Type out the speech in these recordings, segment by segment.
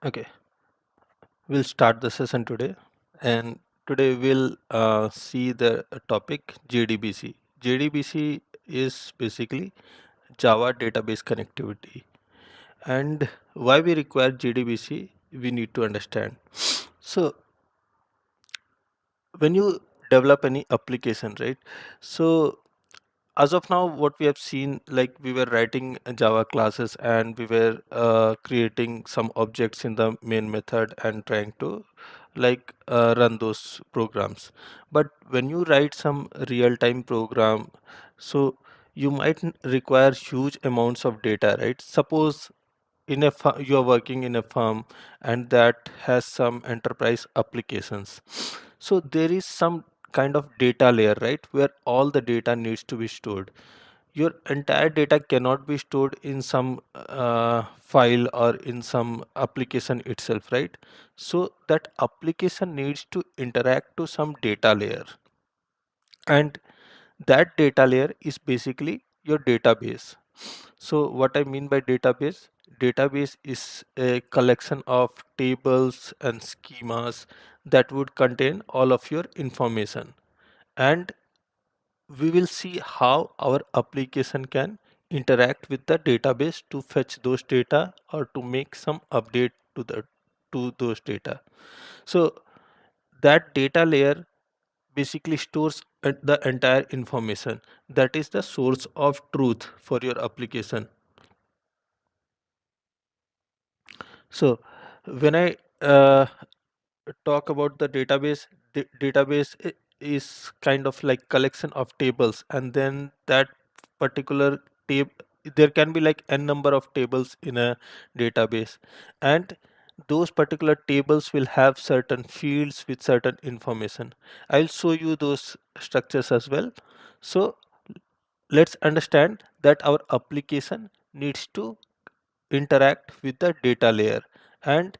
Okay, we'll start the session today, and today we'll see the topic JDBC. JDBC is basically Java database connectivity, and why we require JDBC, we need to understand. So, when you develop any application, right? So as of now, what we have seen, like we were writing Java classes and we were creating some objects in the main method and trying to run those programs. But when you write some real-time program, so you might require huge amounts of data, right? Suppose in a you are working in a firm and that has some enterprise applications, so there is some kind of data layer, right, where all the data needs to be stored. Your entire data cannot be stored in some file or in some application itself, right? So that application needs to interact to some data layer, and that data layer is basically your database. So what I mean by database, database is a collection of tables and schemas that would contain all of your information. And we will see how our application can interact with the database to fetch those data or to make some update to those data. So that data layer basically stores the entire information. That is the source of truth for your application. So when I talk about the database, database is kind of like collection of tables, and then that particular table, there can be like n number of tables in a database, and those particular tables will have certain fields with certain information. I'll show you those structures as well. So let's understand that our application needs to interact with the data layer, and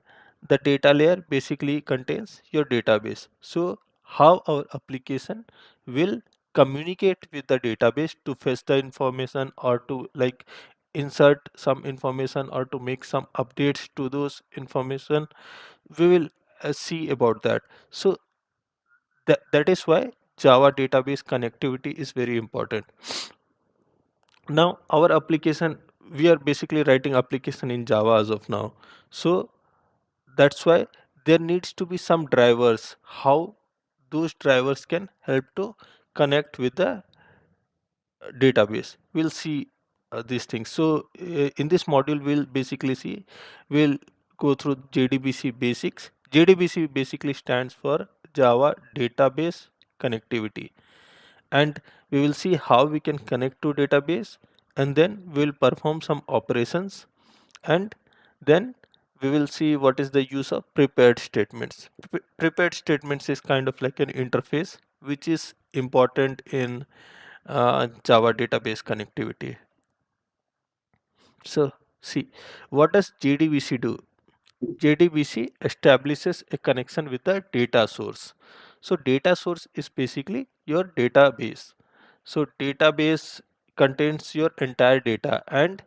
the data layer basically contains your database. So how our application will communicate with the database to fetch the information or to like insert some information or to make some updates to those information, we will see about that. So that is why Java database connectivity is very important. Now our application, we are basically writing application in Java as of now. So that's why there needs to be some drivers, how those drivers can help to connect with the database. We'll see these things. So in this module we'll basically see, we'll go through JDBC basics. JDBC basically stands for Java database connectivity, and we will see how we can connect to database, and then we'll perform some operations, and then we will see what is the use of prepared statements. Prepared statements is kind of like an interface which is important in Java database connectivity. So see, what does JDBC do? JDBC establishes a connection with the data source. So data source is basically your database. So database contains your entire data, and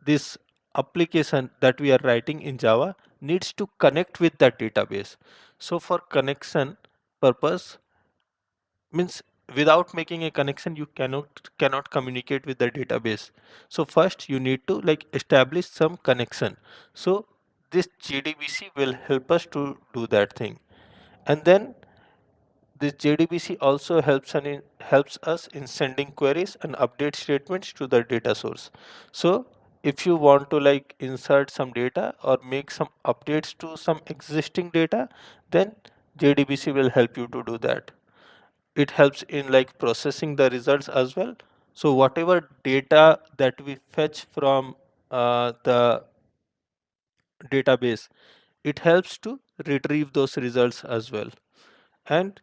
this application that we are writing in Java needs to connect with that database. So for connection purpose, means without making a connection you cannot communicate with the database. So first you need to like establish some connection. So this JDBC will help us to do that thing, and then this JDBC also helps us in sending queries and update statements to the data source. So if you want to like insert some data or make some updates to some existing data, then JDBC will help you to do that. It helps in like processing the results as well. So whatever data that we fetch from the database, it helps to retrieve those results as well. And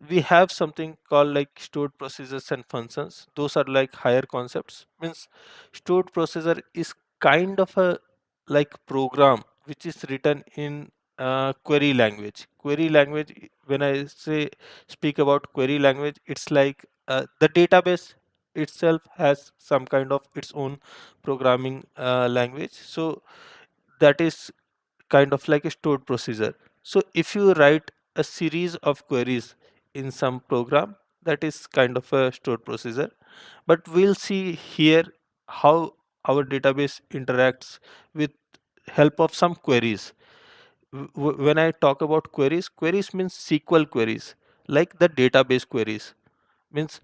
we have something called like stored procedures and functions. Those are like higher concepts. Means stored procedure is kind of a like program which is written in query language. Query language, when I say speak about query language, it's like the database itself has some kind of its own programming language. So that is kind of like a stored procedure. So if you write a series of queries in some program, that is kind of a stored procedure. But we'll see here how our database interacts with help of some queries. When I talk about queries, queries means SQL queries, like the database queries. Means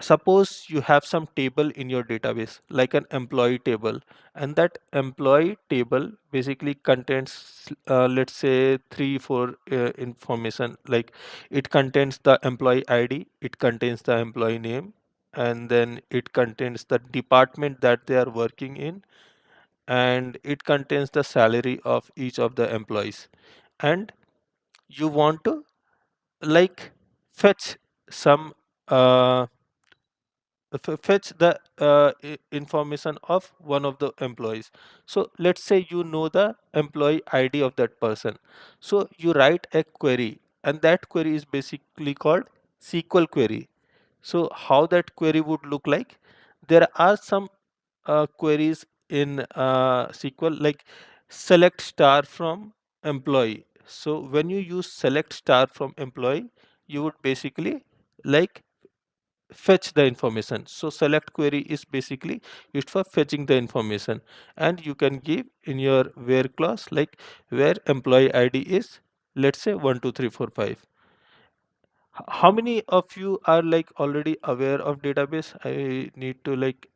suppose you have some table in your database, like an employee table, and that employee table basically contains, let's say, three, four information. Like it contains the employee ID, it contains the employee name, and then it contains the department that they are working in, and it contains the salary of each of the employees. And you want to like fetch some uh, fetch the information of one of the employees. So let's say you know the employee ID of that person. So you write a query, and that query is basically called SQL query. So how that query would look like? There are some queries in SQL, like select star from employee. So when you use select star from employee, you would basically like fetch the information. So select query is basically used for fetching the information, and you can give in your where clause, like where employee ID is, let's say 12345. How many of you are like already aware of database? I need to like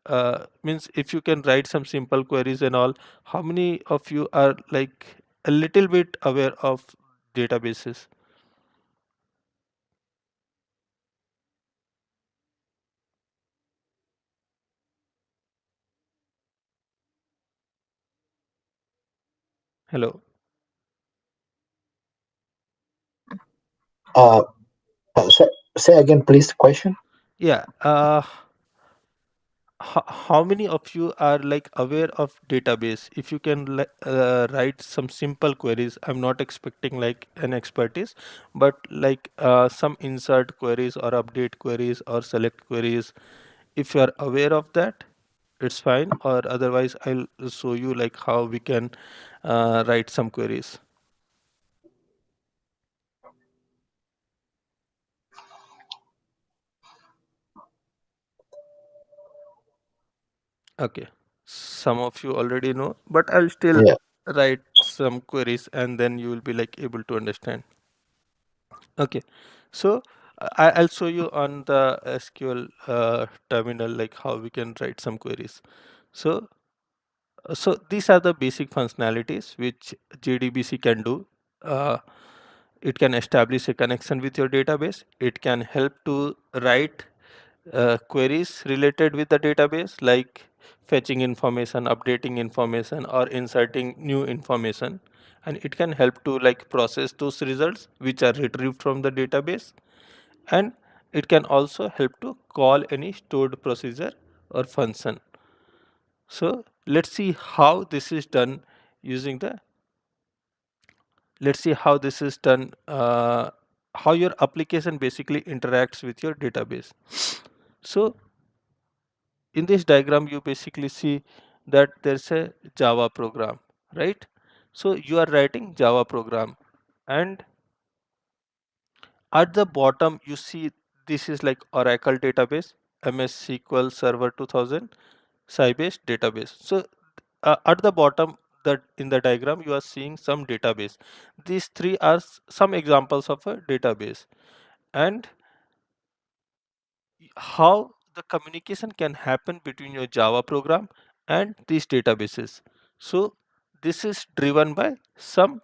means if you can write some simple queries and all, how many of you are like a little bit aware of databases? Hello. Uh, say again, please. The question. Yeah. How many of you are like aware of database? If you can write some simple queries, I'm not expecting like an expertise, but like some insert queries or update queries or select queries. If you are aware of that, it's fine, or otherwise I'll show you like how we can write some queries. Okay, some of you already know, but I'll still Yeah. write some queries and then you will be like able to understand. Okay, so I'll show you on the SQL terminal like how we can write some queries. So, so these are the basic functionalities which JDBC can do. Uh, it can establish a connection with your database. It can help to write queries related with the database, like fetching information, updating information, or inserting new information. And it can help to like process those results which are retrieved from the database. And it can also help to call any stored procedure or function. So let's see how this is done using the, let's see how this is done, how your application basically interacts with your database. So in this diagram, you basically see that there's a Java program, right? So you are writing Java program, and at the bottom you see this is like Oracle database, MS SQL Server 2000, Sybase database. So at the bottom, that in the diagram you are seeing some database. These three are some examples of a database, and how the communication can happen between your Java program and these databases. So this is driven by some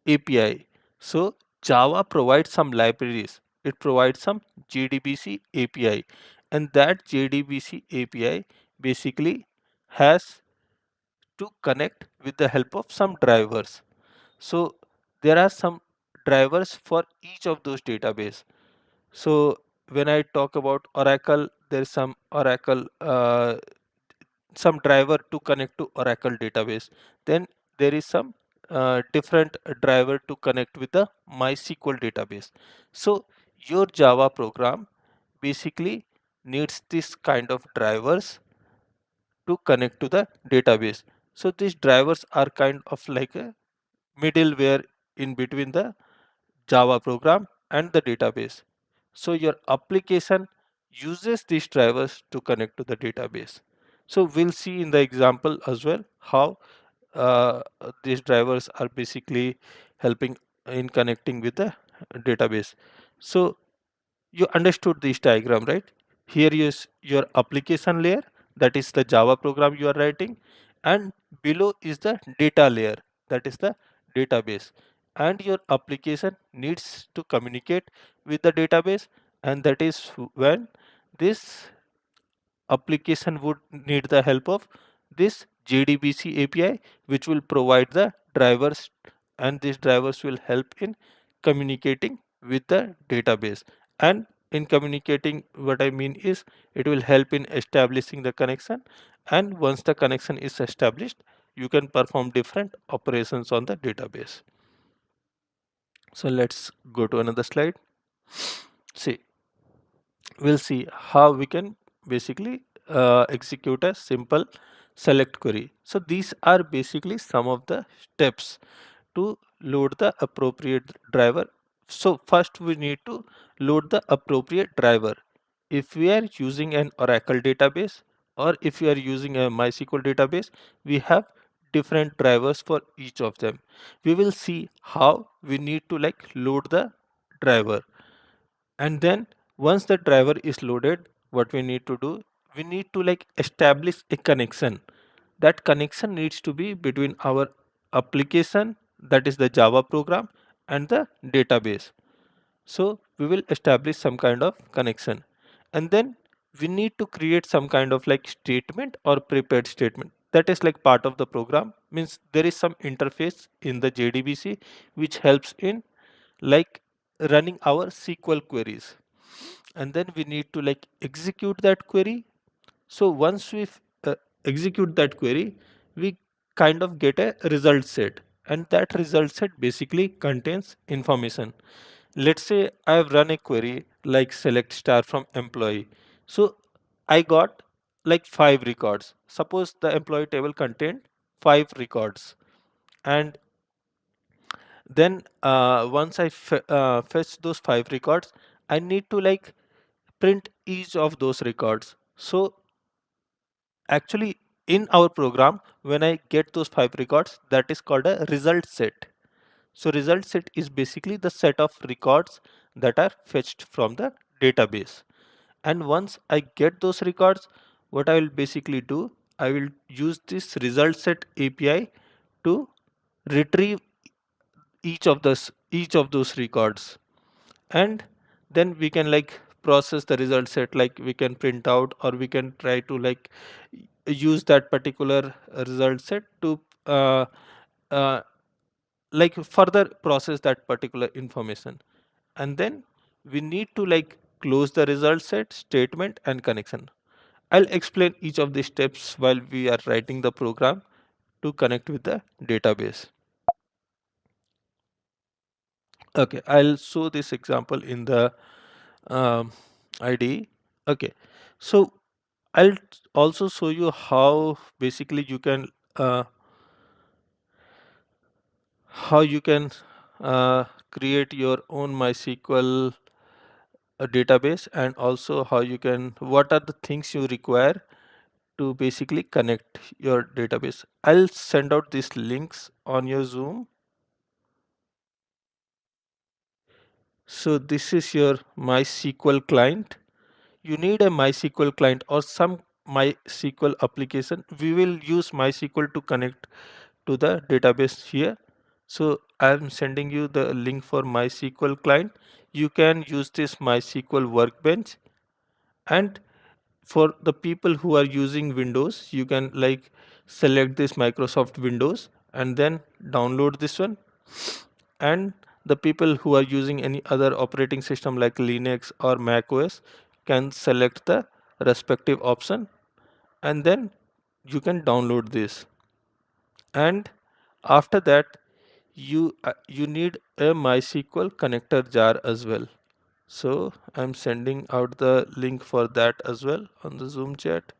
API. So Java provides some libraries. It provides some JDBC API, and that JDBC API basically has to connect with the help of some drivers. So there are some drivers for each of those database. So when I talk about Oracle, there is some driver to connect to Oracle database. Then there is some different driver to connect with the MySQL database. So your Java program basically needs this kind of drivers to connect to the database. So these drivers are kind of like a middleware in between the Java program and the database. So your application uses these drivers to connect to the database. So we'll see in the example as well how these drivers are basically helping in connecting with the database. So you understood this diagram, right? Here is your application layer, that is the Java program you are writing, and below is the data layer, that is the database. And your application needs to communicate with the database, and that is when this application would need the help of this Jdbc API, which will provide the drivers, and these drivers will help in communicating with the database. And in communicating, what I mean is it will help in establishing the connection, and once the connection is established, you can perform different operations on the database. So let's go to another slide. See, we'll see how we can basically execute a simple select query. So these are basically some of the steps to load the appropriate driver. So first we need to load the appropriate driver. If we are using an Oracle database, or if you are using a MySQL database, we have different drivers for each of them. We will see how we need to like load the driver. And then once the driver is loaded, what we need to do, we need to like establish a connection. That connection needs to be between our application, that is the Java program, and the database. So we will establish some kind of connection, and then we need to create some kind of like statement or prepared statement, that is like part of the program. Means there is some interface in the JDBC which helps in like running our SQL queries, and then we need to like execute that query. So once we execute that query, we kind of get a result set, and that result set basically contains information. Let's say I have run a query like select star from employee. So I got like 5 records. Suppose the employee table contained 5 records, and then once I fetch those 5 records, I need to like print each of those records. So actually in our program, when I get those 5 records, that is called a result set. So result set is basically the set of records that are fetched from the database. And once I get those records, what I will basically do, I will use this result set API to retrieve each of those records, and then we can like process the result set, like we can print out, or we can try to like use that particular result set to uh, uh, like further process that particular information. And then we need to like close the result set statement and connection. I'll explain each of the steps while we are writing the program to connect with the database. Okay, I'll show this example in the um, IDE. Okay, so I'll also show you how basically you can uh, create your own MySQL database, and also how you can, what are the things you require to basically connect your database. I'll send out these links on your Zoom. So this is your MySQL client. You need a MySQL client or some MySQL application. We will use MySQL to connect to the database here. So I'm sending you the link for MySQL client. You can use this MySQL workbench, and for the people who are using Windows, you can like select this Microsoft Windows and then download this one. And the people who are using any other operating system like Linux or Mac OS can select the respective option, and then you can download this. And after that, you need a MySQL connector jar as well. So I'm sending out the link for that as well on the Zoom chat.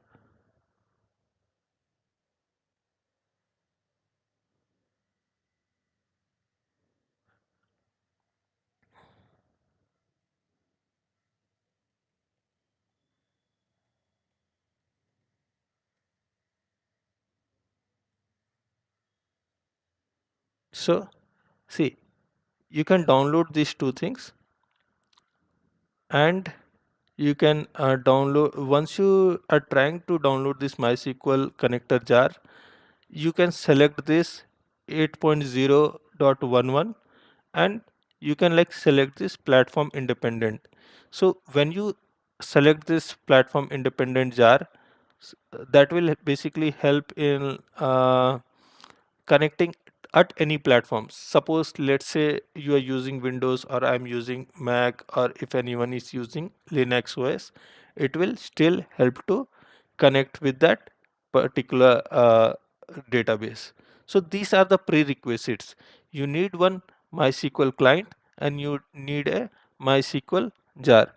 So see, you can download these two things, and you can download once you are trying to download this MySQL connector jar, you can select this 8.0.11, and you can like select this platform independent. So when you select this platform independent jar, that will basically help in connecting at any platform. Suppose let's say you are using Windows, or I'm using Mac, or if anyone is using Linux OS, it will still help to connect with that particular database. So these are the prerequisites. You need one MySQL client, and you need a MySQL jar.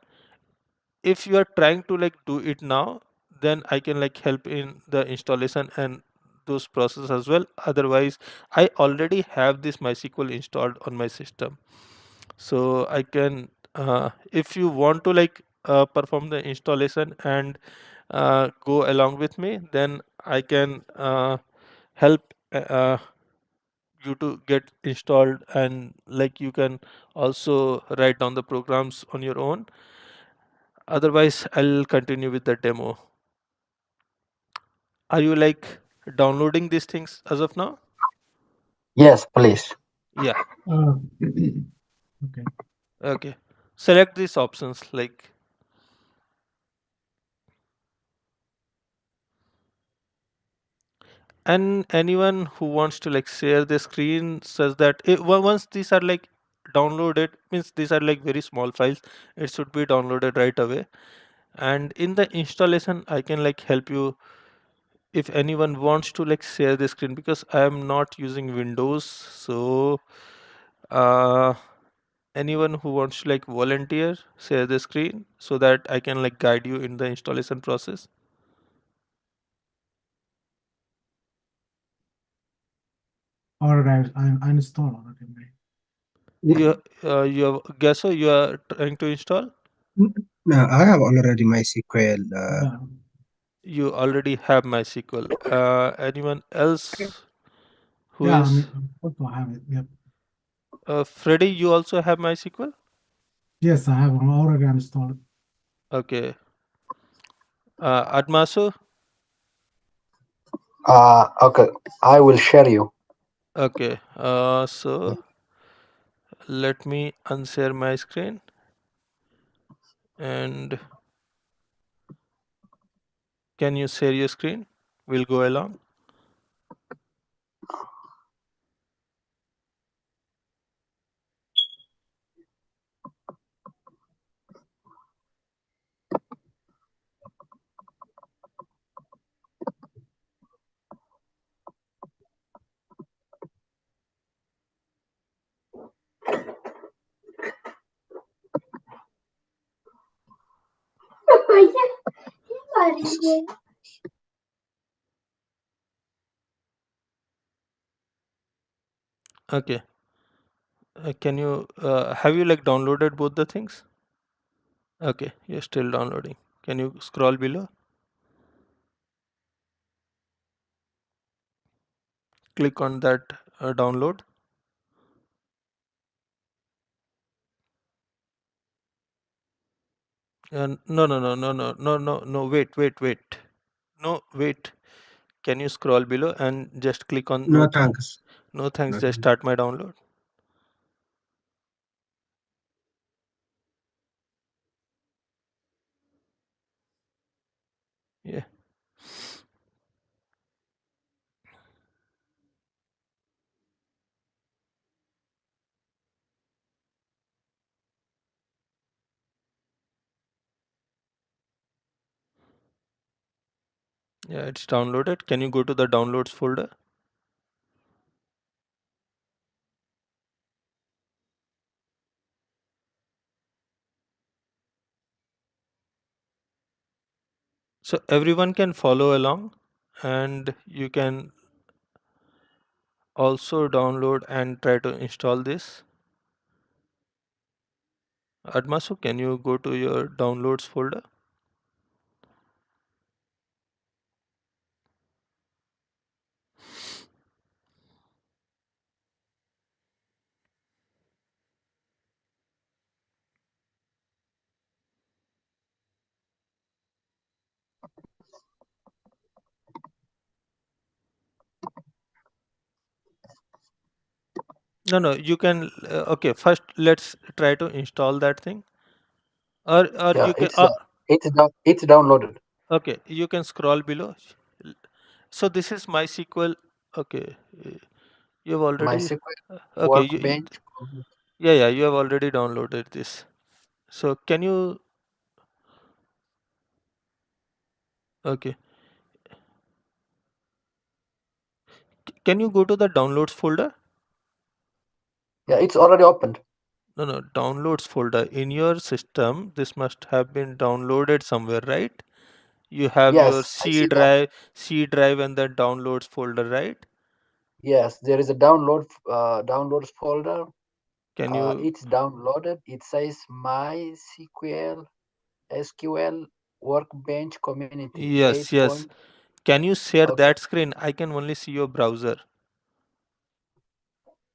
If you are trying to like do it now, then I can like help in the installation and those process as well. Otherwise, I already have this MySQL installed on my system, so I can if you want to like perform the installation and go along with me, then I can help you to get installed, and like you can also write down the programs on your own. Otherwise, I'll continue with the demo. Are you like downloading these things as of now? Yes, please. Yeah. Uh, okay. Okay. Select these options like, and anyone who wants to like share the screen says that once these are like downloaded, means these are like very small files, it should be downloaded right away. And in the installation, I can like help you if anyone wants to like share the screen, because I am not using Windows. So uh, anyone who wants to like volunteer share the screen so that I can like guide you in the installation process. Alright, I installed already. You guess so you are trying to install. I have already MySQL. Yeah. You already have MySQL. Anyone else who Yeah, I is mean, also have it. Yep. Freddy? You also have MySQL. Yes, I have already installed. Okay. Admasu. Okay, I will share you. Okay. So let me unshare my screen, and can you share your screen? We'll go along. Okay. Can you have you like downloaded both the things? Okay, you're still downloading. Can you scroll below? Click on that download. No, no, no, no, no, no, no, no. Wait, wait, wait. No, wait. Can you scroll below and just click on no No thanks? thanks. No thanks. No Just thanks. start my download. Yeah, yeah, it's downloaded. Can you go to the downloads folder? So everyone can follow along, and you can also download and try to install this. Admasu, can you go to your downloads folder? No, you can. Okay, first let's try to install that thing, or Yeah, you can. it's downloaded. Okay, you can scroll below. So this is MySQL. Okay, you have already. MySQL Okay, Workbench. yeah, you have already downloaded this. So can you? Okay, can you go to the downloads folder? Yeah, it's already opened. No, downloads folder in your system. This must have been downloaded somewhere, right? You have your Yes, I see that. C drive, and then downloads folder, right? Yes, there is a downloads folder. Can you? It's downloaded. It says MySQL SQL Workbench Community Yes, 8 yes. point. Can you share Okay. that screen? I can only see your browser.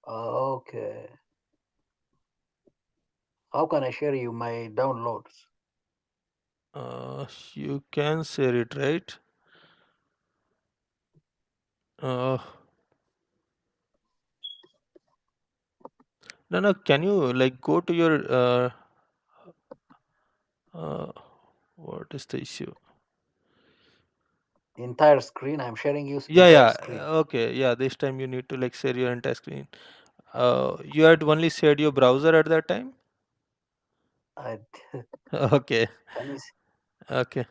Okay. How can I share you my downloads? You can share it, right? Uh, no. Can you like go to your uh, what is the issue? Entire screen. I'm sharing you entire Yeah. screen. Okay. Yeah. This time you need to like share your entire screen. You had only shared your browser at that time. I, Okay. can you Okay.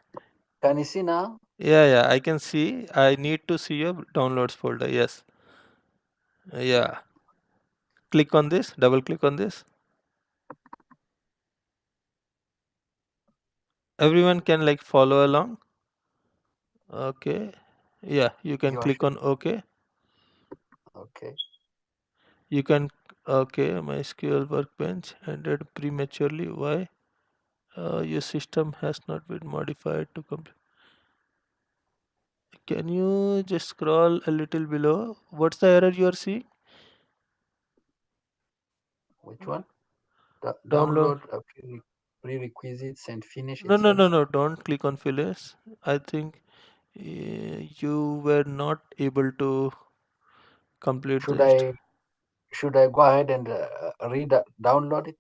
can you see now? Yeah. I can see. I need to see your downloads folder. Yes. Yeah. Click on this. Double click on this. Everyone can like follow along. Okay. Yeah. You can You are click on OK. okay. You can. Okay. MySQL workbench ended prematurely. Why? Your system has not been modified to complete. Can you just scroll a little below? What's the error you are seeing? Which one? The Download. download prerequisites and finish. No, It says. Don't click on fillers. I think you were not able to complete the Should I go ahead and download it?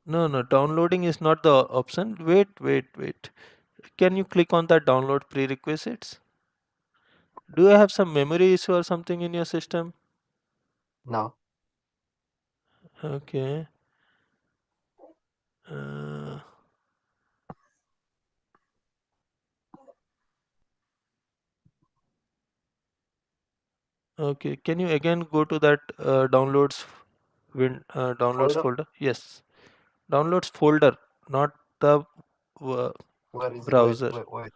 No, downloading is not the option. Wait. Can you click on that download prerequisites? Do you have some memory issue or something in your system? No. Okay. Uh, okay. Can you again go to that downloads Folder. folder? Yes. Downloads folder, not the uh, Where is it? browser. Wait.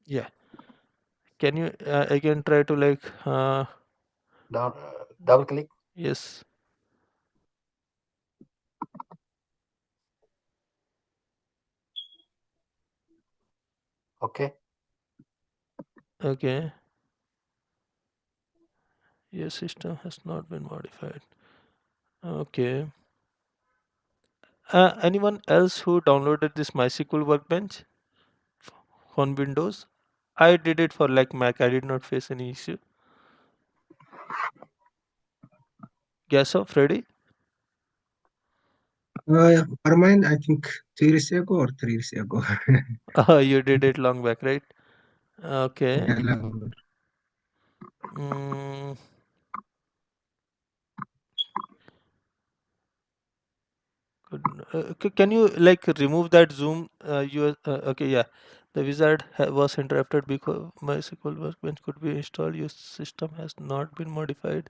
Yeah. Can you again try to like Down. Double click. yes. Okay. Okay. Your system has not been modified. Okay. Anyone else who downloaded this MySQL Workbench on Windows? I did it for like Mac. I did not face any issue. Guess so, Freddy? For mine, I think 2 years ago or 3 years ago. You did it long back, right? Okay. Yeah, long. Mm, can you like remove that zoom? Okay, yeah. The wizard was interrupted because MySQL Workbench could be installed. Your system has not been modified.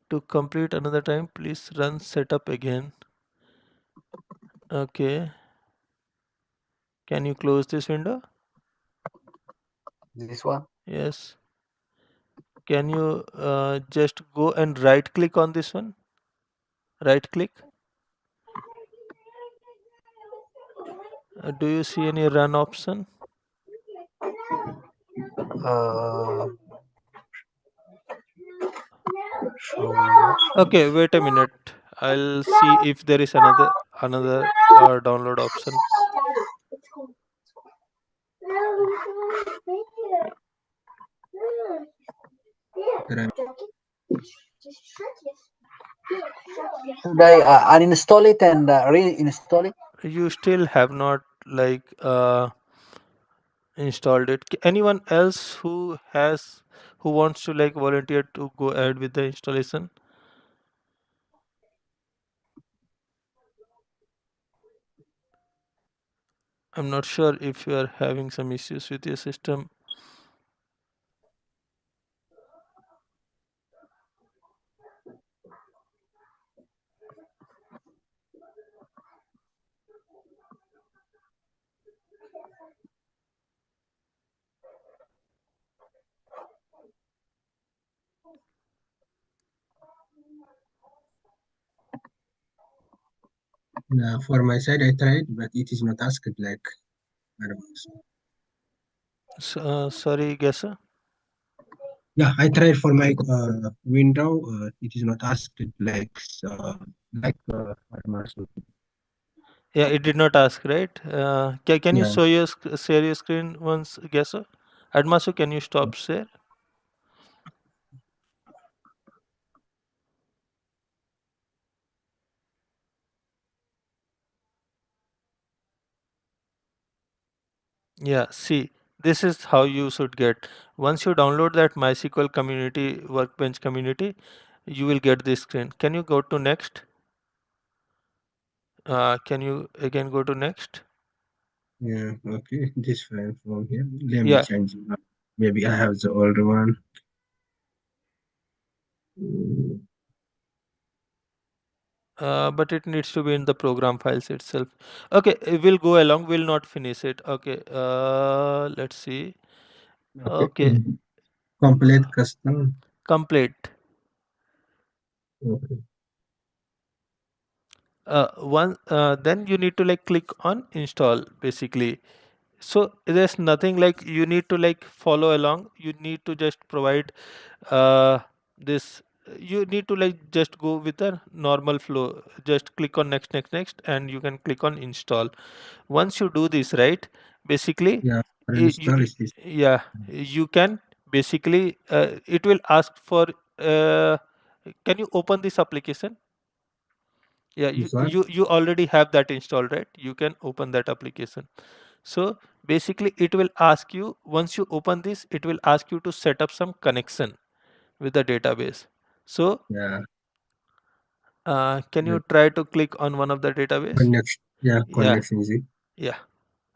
To complete another time, please run setup again. Okay. Can you close this window? This one. Yes. Can you just go and right click on this one? Right click. Do you see any run option? Uh. Okay, wait a minute. I'll see if there is another download option. Right. Should I uninstall it and reinstall it? You still have not like installed it. Anyone else who wants to like volunteer to go ahead with the installation? I'm not sure if you are having some issues with your system. For my side, I tried, but it is not asked like Advanced. Sorry, Gessa. Yeah, I tried for my window. It is not asked Advanced. Yeah, it did not ask, right? Can you Yeah, share your screen once, Gessa? Admasu, can you stop share? Yeah, see, this is how you should get. Once you download that MySQL community, Workbench community, you will get this screen. Can you go to next? Can you again go to next? yeah, okay. This file from here. Let me Yeah, change it. Maybe I have the older one. Mm, but it needs to be in the program files itself. Okay, we'll go along. We'll not finish it. Okay, let's see. Okay. Okay, Complete custom. complete. Okay. Then you need to like click on install basically. So there's nothing like you need to like follow along. You need to just provide this. You need to like just go with a normal flow. Just click on next, next, next, and you can click on install. Once you do this, right, basically, Yeah, for you, install is this. yeah, you can basically it will ask for. Can you open this application? Yeah, you, This one. you you already have that installed, right? You can open that application. So basically it will ask you, once you open this, it will ask you to set up some connection with the database. So Yeah. can The you try to click on one of the database? connection. Yeah, Yeah, connection is it. yeah,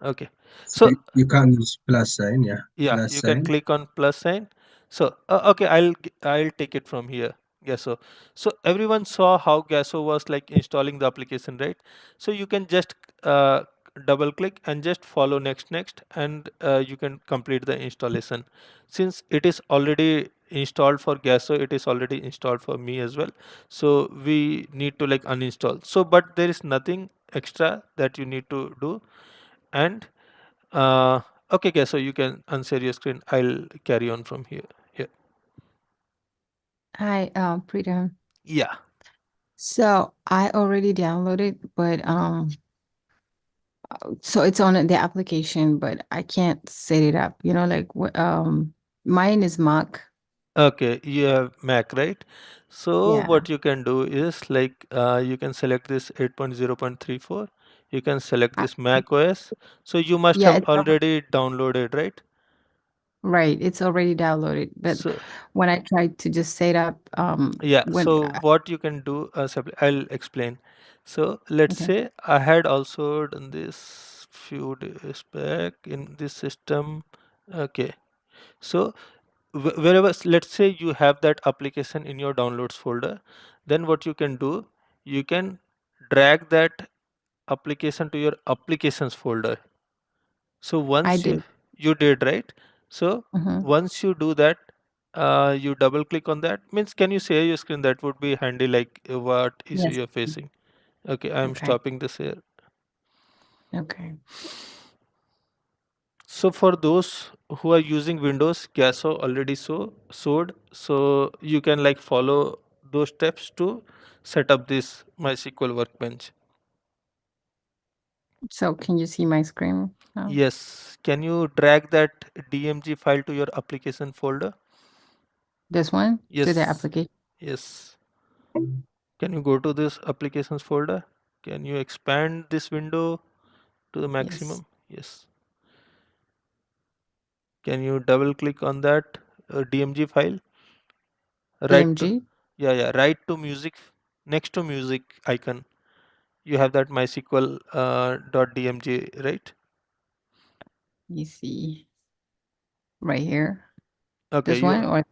okay. So So you can use plus sign. Yeah, yeah, plus you can sign. click on plus sign. So okay, I'll take it from here. Gasso. So everyone saw how Gasso was like installing the application, right? So you can just uh, double click and just follow next, next, and you can complete the installation. Since it is already installed for Gasso, it is already installed for me as well. So we need to like uninstall. So but there is nothing extra that you need to do. And uh, okay, okay, so you can unshare your screen. I'll carry on from here. Here. Hi, Prita. Yeah. So I already downloaded, but so it's on the application, but I can't set it up. You know, like mine is Mac. Okay, you have Mac, right? So Yeah, what you can do is like you can select this 8.0.34. You can select I, this Mac OS. So you must yeah, have it's already downloaded, right? right. It's already downloaded, but So when I tried to just set up, yeah, when so what you can do, I'll explain. So let's okay, say I had also done this few days back in this system. Okay, so wherever, let's say you have that application in your downloads folder, then what you can do, you can drag that application to your applications folder. So I once did. you did, right? So Hmm. once you do that, you double click on that. Means can you share your screen? That would be handy, like what issue Yes. you're facing. Okay, I'm Okay. stopping this here. Okay. So for those who are using Windows, Gasso already showed. So you can like follow those steps to set up this MySQL Workbench. So can you see my screen now? Yes. Can you drag that DMG file to your application folder? This one to the Yes. application. Yes. Can you go to this applications folder? Can you expand this window to the maximum? Yes. Can you double click on that DMG file? Right to, DMG. right to music, next to music icon. You have that MySql .dmg, right? You see right here. Okay, This one or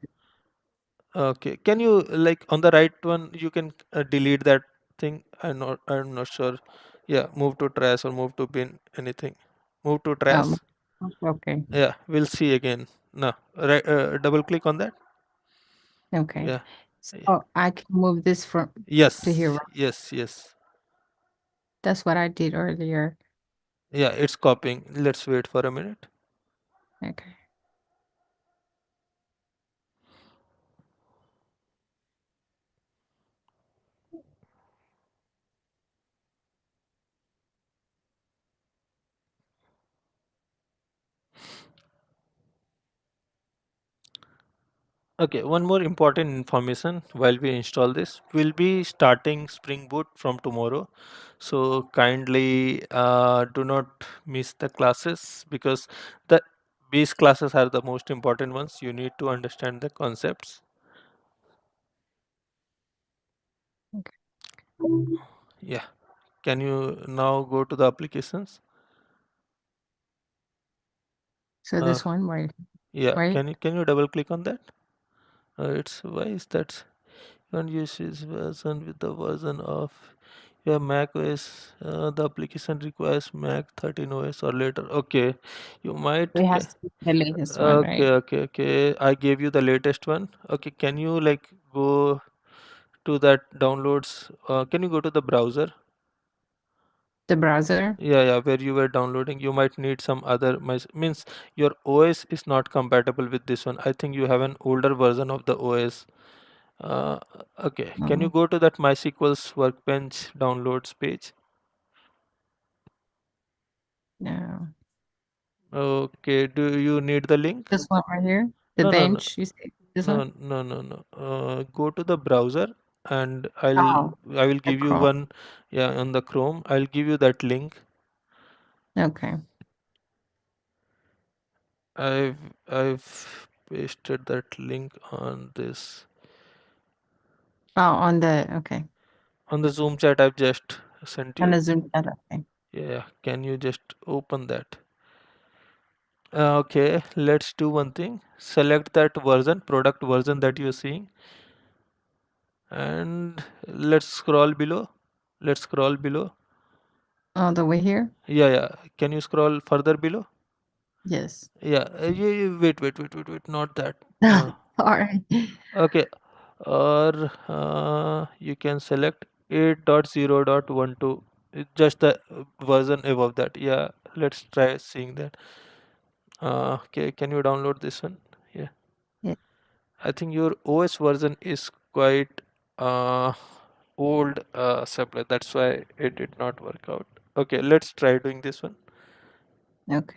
okay. Can you like on the right one you can delete that thing? I'm not sure. Yeah, move to trash or move to bin, anything. Move to trash. okay. Yeah, we'll see again. No, right. Double click on that. Okay. Yeah. So I can move this from Yes. to here. Right? Yes. Yes. That's what I did earlier. Yeah, it's copying. Let's wait for a minute. Okay. Okay, one more important information while we install this. We'll be starting Spring Boot from tomorrow. So kindly do not miss the classes because the base classes are the most important ones. You need to understand the concepts. Yeah. Can you now go to the applications? So this one, right? Yeah. Right? Can you double click on that? It's why is that? And use this version with the version of your Mac OS. The application requires Mac 13 OS or later. Okay, you might. We have the latest one, right? Okay. I gave you the latest one. Okay, can you like go to that downloads? Can you go to the browser? The browser. Yeah, where you were downloading. You might need some other. Means your OS is not compatible with this one. I think you have an older version of the OS. Uh, okay, can you go to that MySQL's Workbench downloads page? No. Okay, do you need the link? This one right here. The No. bench. You see this one? No. Go to the browser and Oh, I will the give you Chrome. one. Yeah, on the Chrome. I'll give you that link. Okay. I've pasted that link on this. Oh, on the okay. On the Zoom chat I've just sent On you. the Zoom chat. Okay. Yeah, can you just open that? Okay, let's do one thing. Select that version, product version that you're seeing, and let's scroll below. All the way here. Yeah. Can you scroll further below? Yes. Yeah. Wait. Not that. All right. Okay. Or you can select 8.0.12. Just the version above that. Yeah. Let's try seeing that. Okay. Can you download this one? Yeah. Yeah. I think your OS version is quite old supply. That's why it did not work out. Okay, let's try doing this one. Okay.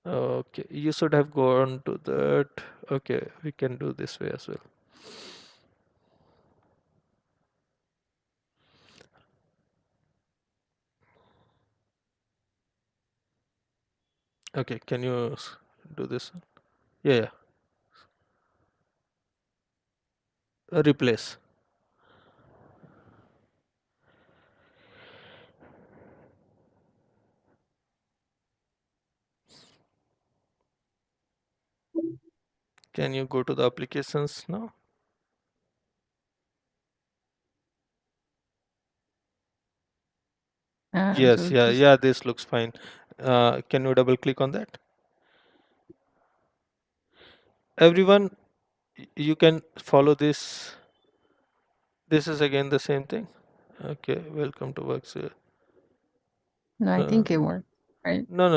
Okay, you should have gone to that. Okay, we can do this way as well. Okay, can you do this one? Yeah. Replace. Can you go to the applications now? Yes, So yeah, this looks fine. Can you double click on that? Everyone, you can follow this. This is again the same thing. Okay, welcome to work. No, I think it worked. Right. No.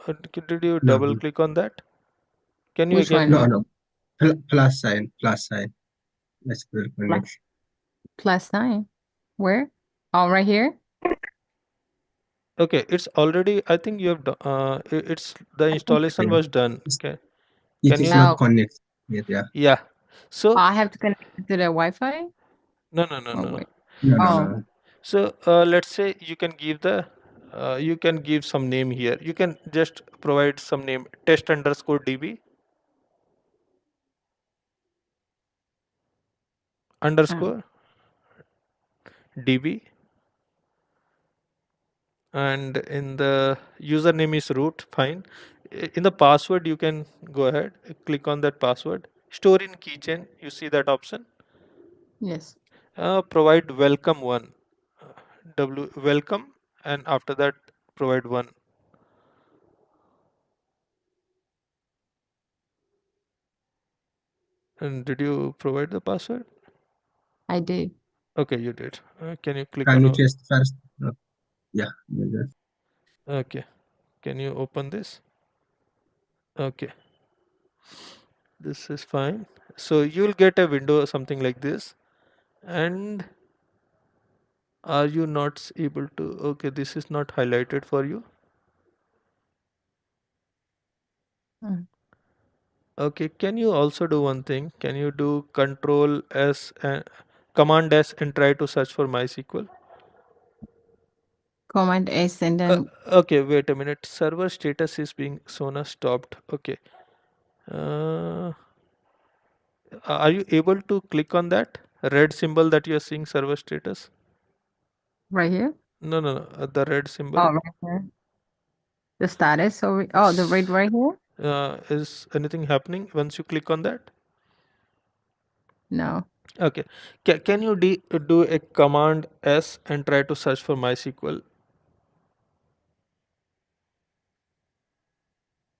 Did you No, double click on that? Can you Which again? one? no. Plus sign. Let's click on next. +9. Where? Oh, right here. Okay, it's already. I think you have. It's the installation was done. Okay. It Can is you? No. not connect. Yeah. Yeah. So I have to connect it to the Wi-Fi. No. Oh, wait. No, no, Oh, no. So let's say you can give you can give some name here. You can just provide some name, test underscore db underscore db, and in the username is root. Fine. In the password, you can go ahead, click on that password. Store in keychain. You see that option. yes. Provide welcome one, welcome, and after that provide one. And did you provide the password? I did. Okay, you did. Can you click Can on? you test first? Yeah. Yes. Okay. Can you open this? Okay, this is fine. So you'll get a window something like this, and are you not able to? Okay, this is not highlighted for you. Mm. Okay, can you also do one thing? Can you do Control S and Command S and try to search for MySQL? Command S and then Okay, wait a minute. Server status is being shown as stopped. Okay. Uh, are you able to click on that red symbol that you're seeing, server status? right here. No. The red symbol. Oh, right here. The status over. Oh, the right here. Is anything happening once you click on that? No. Okay. Can you do a Command S and try to search for MySQL?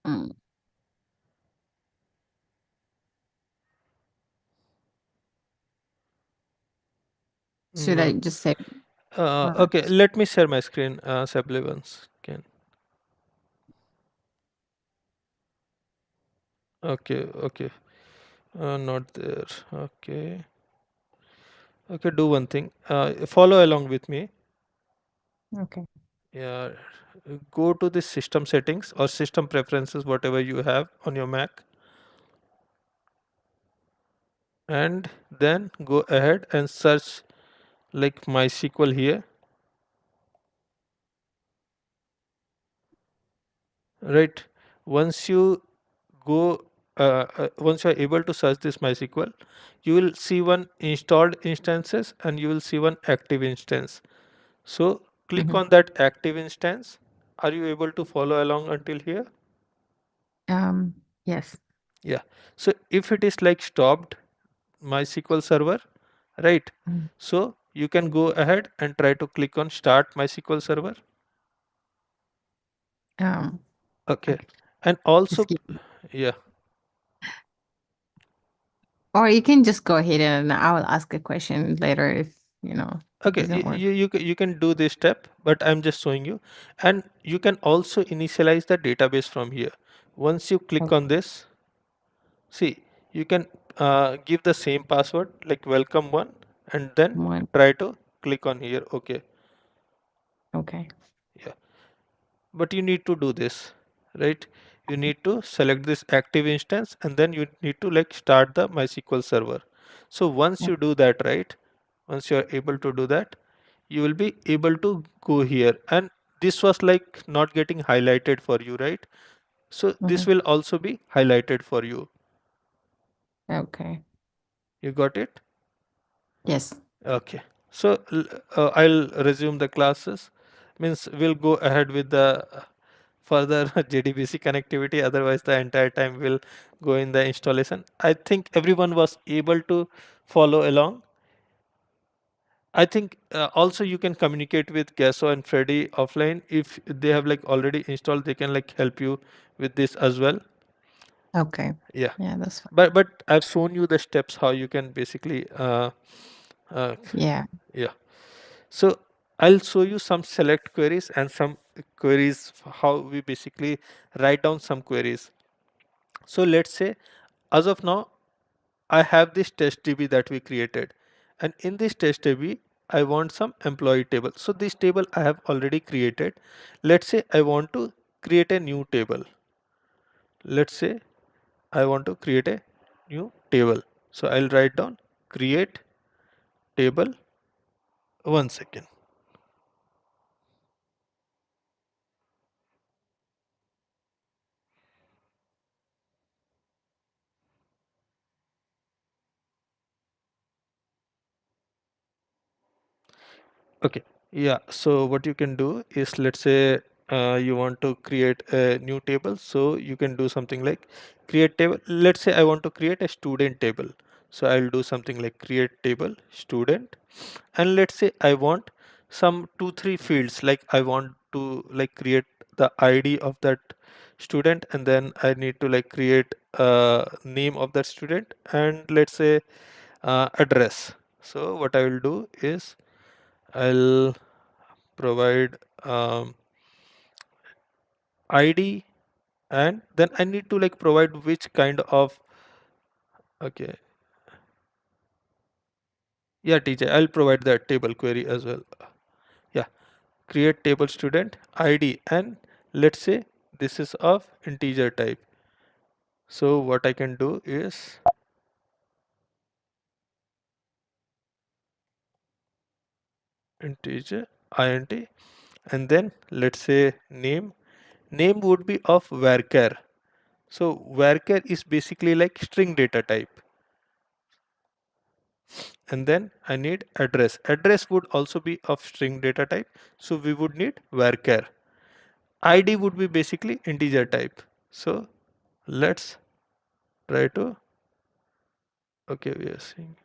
Mm. Should I No. just say? Okay, let me share my screen separately once. Can. Okay. Not there. Okay. Okay, do one thing. Follow along with me. Okay. Yeah. Go to the system settings or system preferences, whatever you have on your Mac, and then go ahead and search like MySQL here. Right. Once you go, once you are able to search this MySQL, you will see one installed instances and you will see one active instance. So click Mhm. on that active instance. Are you able to follow along until here? Yes. Yeah. So if it is like stopped MySQL server, right? Mm. So you can go ahead and try to click on start MySQL server. Okay. Okay. And also, Excuse me. yeah. Or you can just go ahead and I will ask a question later if it Okay, doesn't work. you can do this step, but I'm just showing you. And you can also initialize the database from here. Once you click on this, see, you can give the same password like welcome one, and then One. try to click on here. Okay, Okay. yeah. But you need to do this, right? You need to select this active instance, and then you need to like start the MySQL server. So once you do that, right? Once you are able to do that, you will be able to go here, and this was like not getting highlighted for you, right? So this Mhm. will also be highlighted for you. Okay. You got it? Yes. Okay. So I'll resume the classes. Means we'll go ahead with the further JDBC connectivity. Otherwise, the entire time will go in the installation. I think everyone was able to follow along. I think also you can communicate with Gaso and Freddy offline. If they have like already installed, they can like help you with this as well. Okay. Yeah. Yeah, that's fine. But I've shown you the steps how you can basically uh, Yeah. yeah. So I'll show you some select queries and some queries how we basically write down some queries. So let's say as of now I have this test DB that we created, and in this test DB I want some employee table. So this table I have already created. Let's say I want to create a new table. Let's say I want to create a new table. So I'll write down create table. One second. Okay, yeah, so what you can do is, let's say you want to create a new table, so you can do something like create table. Let's say I want to create a student table, so I'll do something like create table student, and let's say I want some 2-3 fields, like I want to like create the ID of that student, and then I need to like create name of that student, and let's say address. So what I will do is I'll provide ID, and then I need to like provide which kind of, okay, yeah, TJ, I'll provide that table query as well. Yeah, create table student ID, and let's say this is of integer type. So what I can do is integer int, and then let's say name would be of varchar. So varchar is basically like string data type, and then I need address. Address would also be of string data type, so we would need varchar. ID would be basically integer type. So let's try to, okay, we are seeing,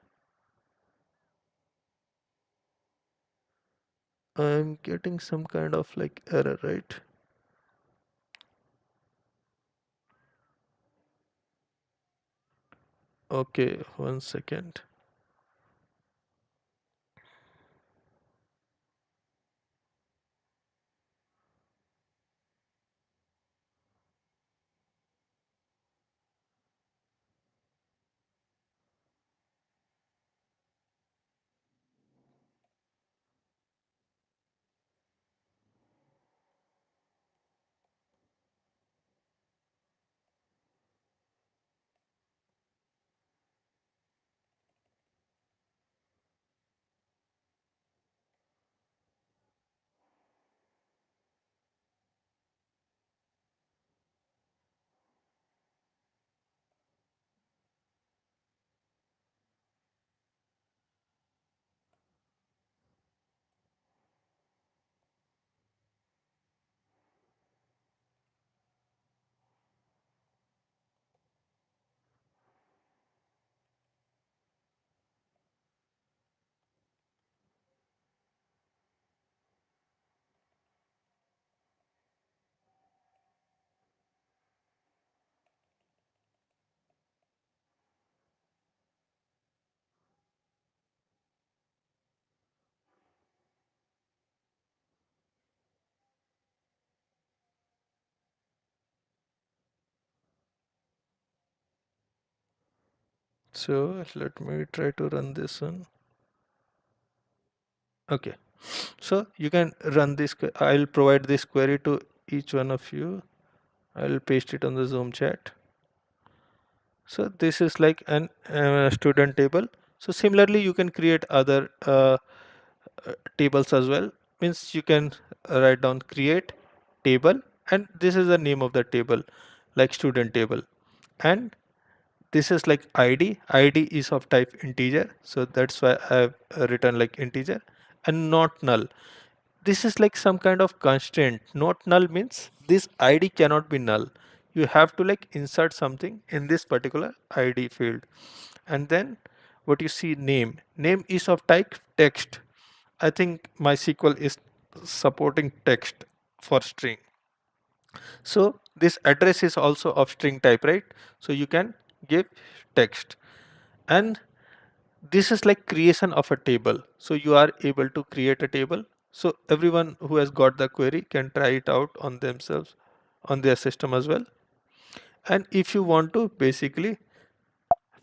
I'm getting some kind of like error, right? Okay, one second. So let me try to run this one. Okay, so you can run this. I'll provide this query to each one of you. I'll paste it on the Zoom chat. So this is like an student table. So similarly, you can create other tables as well. Means you can write down create table, and this is the name of the table, like student table, and this is like ID. ID is of type integer, so that's why I've written like integer, and not null. This is like some kind of constraint. Not null means this ID cannot be null. You have to like insert something in this particular ID field. And then what you see, name is of type text. I think MySQL is supporting text for string. So this address is also of string type, right? So you can give text, and this is like creation of a table. So you are able to create a table. So everyone who has got the query can try it out on themselves, on their system as well. And if you want to basically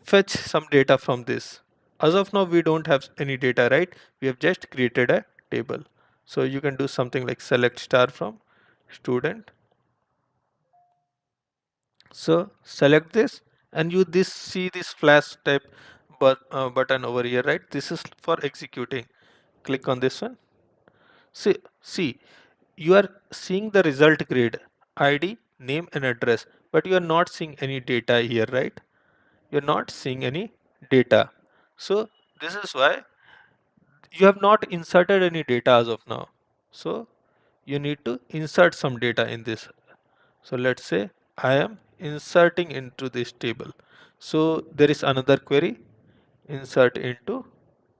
fetch some data from this, as of now we don't have any data, right? We have just created a table. So you can do something like select star from student. So select this, and you see this flash type button over here, right? This is for executing. Click on this one. See, you are seeing the result grid, ID, name and address, but you are not seeing any data here, right? You're not seeing any data. So this is why you have not inserted any data as of now. So you need to insert some data in this. So let's say I am inserting into this table. So there is another query, insert into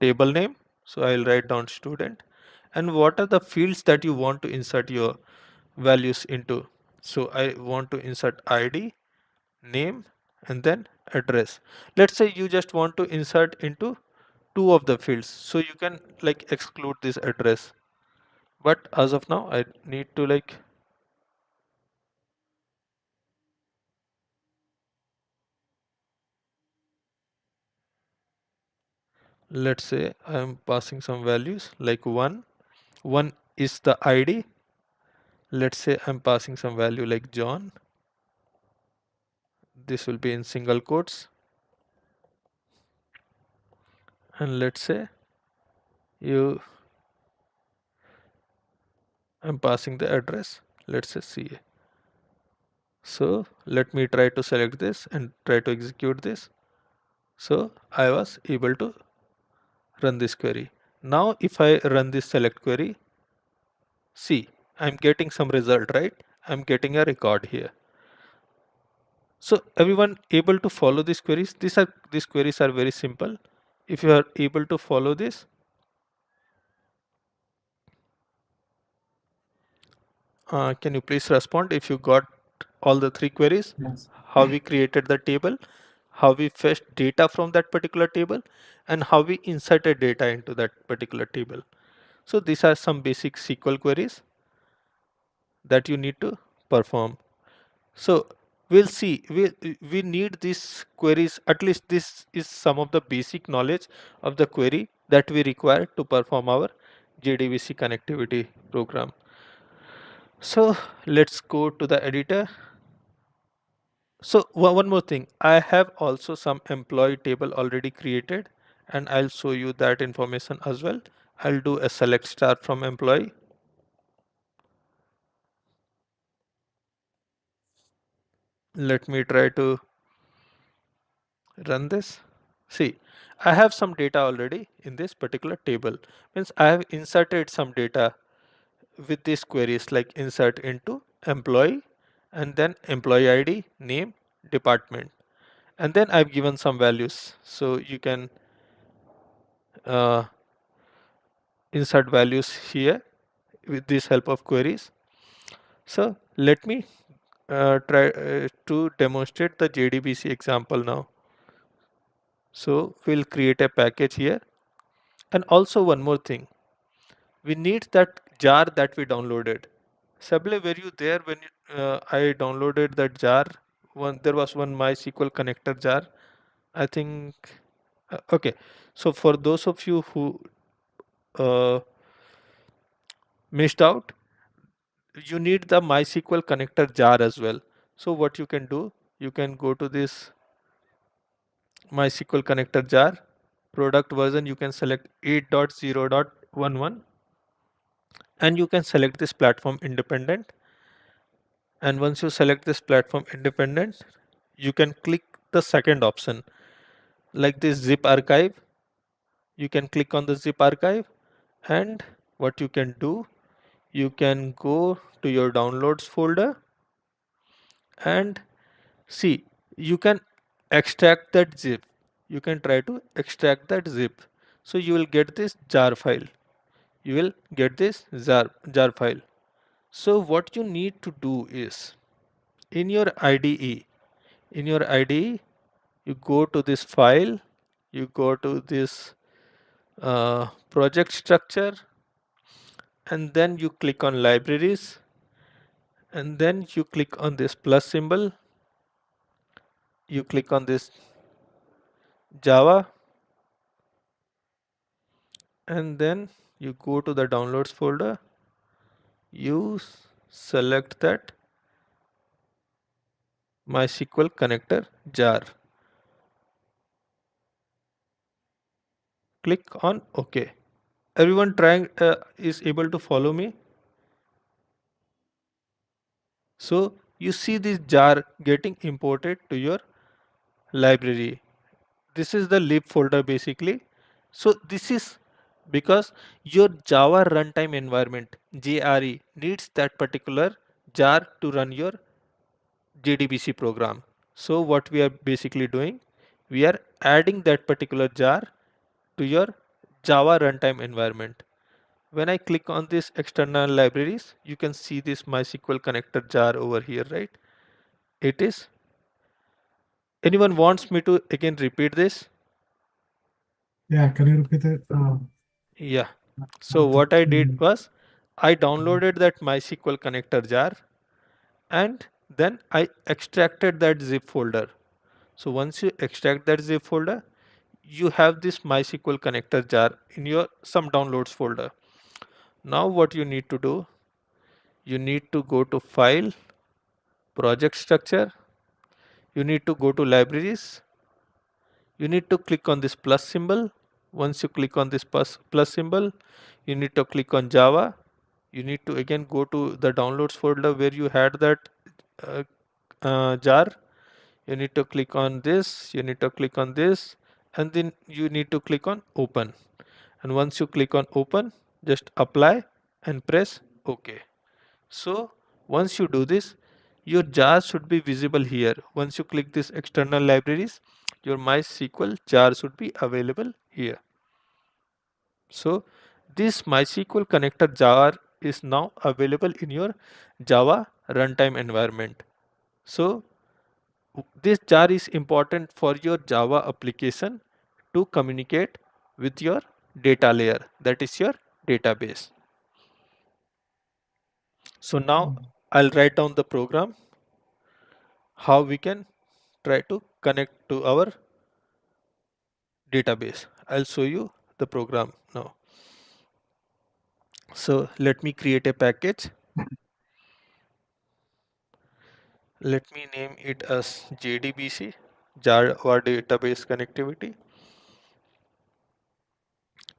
table name. So I'll write down student. And what are the fields that you want to insert your values into? So I want to insert ID, name, and then address. Let's say you just want to insert into two of the fields. So you can like exclude this address. But as of now, I need to like let's say I'm passing some values like 1 is the ID. Let's say I'm passing some value like John. This will be in single quotes. And let's say I'm passing the address. Let's say CA. So let me try to select this and try to execute this. So I was able to run this query. Now if I run this select query, see, I'm getting some result, right? I'm getting a record here. So everyone able to follow these queries? These queries are very simple. If you are able to follow this, can you please respond if you got all the three queries? Yes. How we created the table, how we fetched data from that particular table, and how we inserted data into that particular table. So these are some basic SQL queries that you need to perform. So we'll see, we need these queries, at least this is some of the basic knowledge of the query that we require to perform our JDBC connectivity program. So let's go to the editor. So one more thing, I have also some employee table already created and I'll show you that information as well. I'll do a select star from employee. Let me try to run this. See, I have some data already in this particular table. Means I have inserted some data with these queries like insert into employee and then employee ID, name, department. And then I've given some values. So you can insert values here with this help of queries. So let me try to demonstrate the JDBC example now. So we'll create a package here. And also one more thing, we need that jar that we downloaded. Sable, were you there when I downloaded that jar? There was one MySQL connector jar. I think, okay. So for those of you who uh, missed out, you need the MySQL connector jar as well. So what you can do, you can go to this MySQL connector jar, product version, you can select 8.0.11 and you can select this platform independent. And once you select this platform independent, you can click the second option like this zip archive. You can click on the zip archive and what you can do, you can go to your downloads folder and see, you can extract that zip. You can try to extract that zip. So you will get this jar file. You will get this jar file. So what you need to do is in your IDE, you go to this file, you go to this project structure, and then you click on libraries, and then you click on this plus symbol, you click on this Java, and then you go to the downloads folder, you select that MySQL connector jar. click on OK. Everyone is able to follow me. So you see this jar getting imported to your library. This is the lib folder basically. So this is because your Java runtime environment JRE needs that particular jar to run your Jdbc program. So what we are basically doing, we are adding that particular jar to your Java runtime environment. When I click on this external libraries, you can see this MySQL connector jar over here, right? It is. Anyone wants me to again repeat this? Yeah, can you repeat it? Yeah. So what I did was I downloaded that MySQL connector jar and then I extracted that zip folder. So once you extract that zip folder, you have this MySQL connector jar in your some downloads folder. Now what you need to do, you need to go to file, project structure, you need to go to libraries, you need to click on this plus symbol. Once you click on this plus symbol, you need to click on Java. You need to again go to the downloads folder where you had that uh, jar. You need to click on this, you need to click on this, and then you need to click on open. And once you click on open, just apply and press OK. So once you do this, your jar should be visible here. Once you click this external libraries, your MySQL jar should be available here. So this MySQL connector jar is now available in your Java runtime environment. So this jar is important for your Java application to communicate with your data layer, that is your database. So now I'll write down the program how we can try to connect to our database. I'll show you the program now. So let me create a package. Let me name it as JDBC, Java Database Connectivity,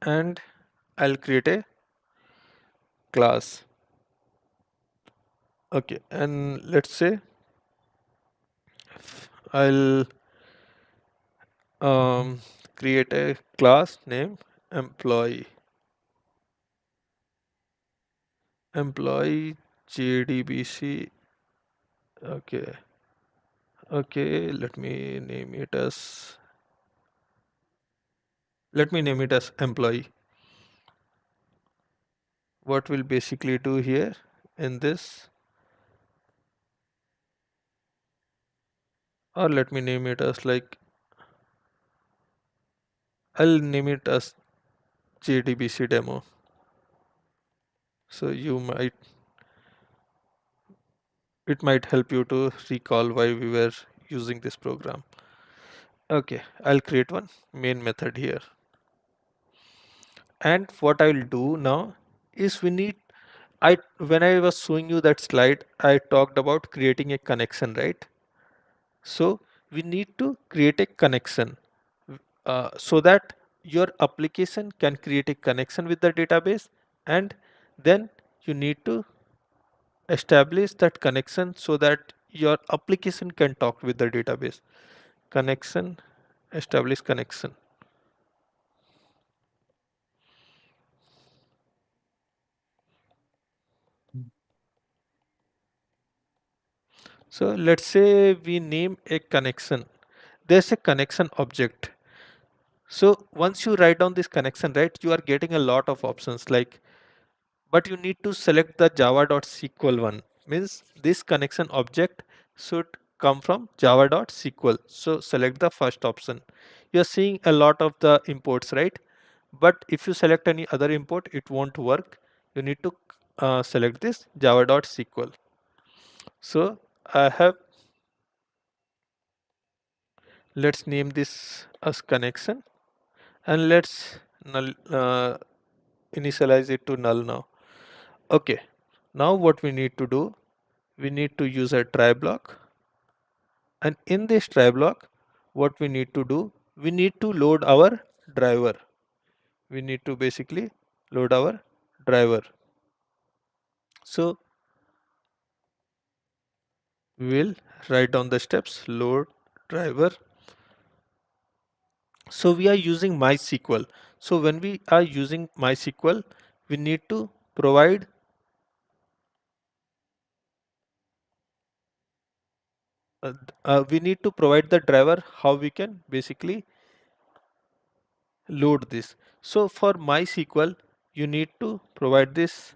and I'll create a class. Okay, and let's say I'll create a class name employee JDBC. Okay, let me name it as employee. What we'll basically do here in this, or let me name it as like, I'll name it as JDBC demo. So it might help you to recall why we were using this program. Okay, I'll create one main method here. And what I will do now is when I was showing you that slide, I talked about creating a connection, right? So we need to create a connection so that your application can create a connection with the database, and then you need to establish that connection so that your application can talk with the database. Connection, establish connection. So let's say we name a connection. There's a connection object. So once you write down this connection, right, you are getting a lot of options like, but you need to select the java.sql one. Means this connection object should come from java.sql. So select the first option. You're seeing a lot of the imports, right? But if you select any other import, it won't work. You need to select this java.sql. So I have, let's name this as connection, and let's initialize it to null now. Okay, now what we need to do, we need to use a try block, and in this try block what we need to do, we need to load our driver. we need to basically load our driver. So we will write down the steps, load driver. So we are using MySQL. So when we are using MySQL, we need to provide the driver how we can basically load this. So for MySQL, you need to provide this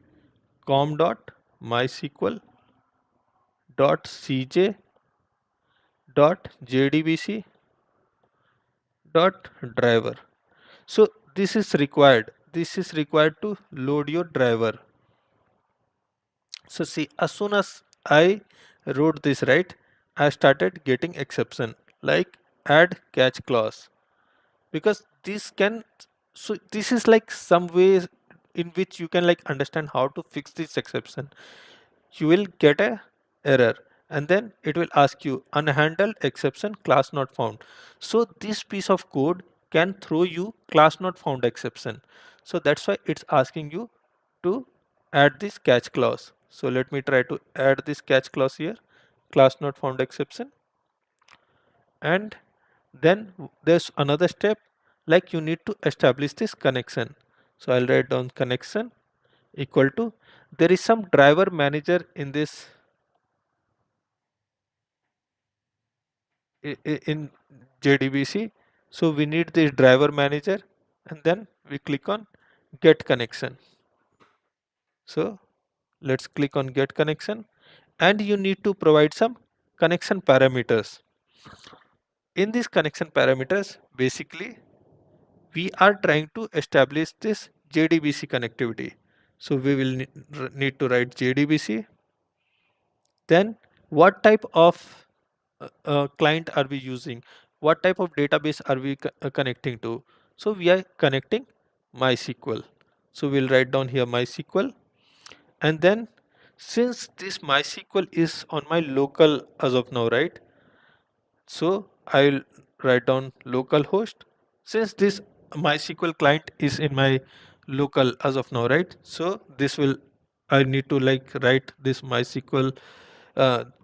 com.mysql.cj.jdbc.driver. So this is required. This is required to load your driver. So see, as soon as I wrote this, right, I started getting exception like add catch clause, because this can, so this is like some ways in which you can like understand how to fix this exception. You will get a error and then it will ask you unhandled exception class not found. So this piece of code can throw you class not found exception. So that's why it's asking you to add this catch clause. So let me try to add this catch clause here, class not found exception. And then there's another step, like you need to establish this connection. So I'll write down connection equal to, there is some driver manager in this in JDBC. So we need this driver manager and then we click on get connection. So let's click on get connection and you need to provide some connection parameters. In these connection parameters, basically we are trying to establish this JDBC connectivity. So we will need to write JDBC. Then what type of client are we using? What type of database are we connecting to? So we are connecting MySQL. So we'll write down here MySQL. And then since this MySQL is on my local as of now, right? So I'll write down localhost. Since this MySQL client is in my local as of now, right? So this will, I need to like write this MySQL,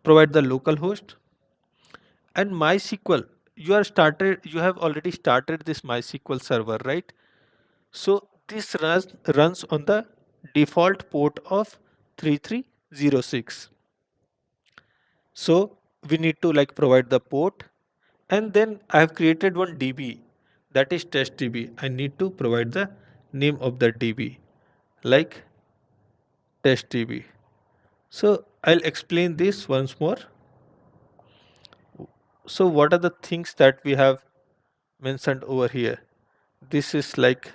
provide the localhost. And MySQL, you have already started this MySQL server, right? So this runs on the default port of 3306. So we need to like provide the port, and then I have created one DB, that is test DB. I need to provide the name of the DB like test DB. So I'll explain this once more. So what are the things that we have mentioned over here? This is like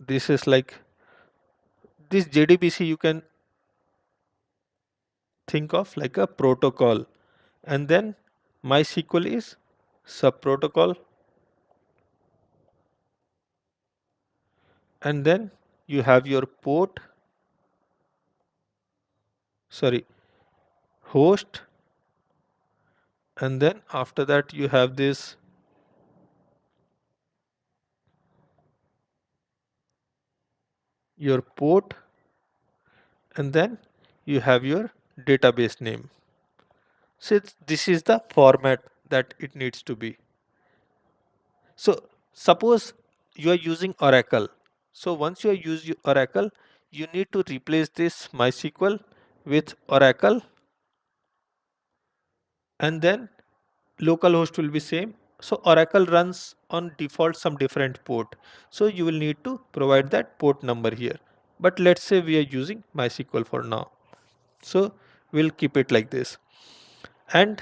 this is like this JDBC you can think of like a protocol, and then MySQL is sub protocol, and then you have your port, sorry, host, and then after that you have this your port, and then you have your database name. So this is the format that it needs to be. So suppose you are using Oracle. So once you use Oracle, you need to replace this MySQL with Oracle, and then localhost will be same. So Oracle runs on default some different port. So you will need to provide that port number here. But let's say we are using MySQL for now. So we'll keep it like this. And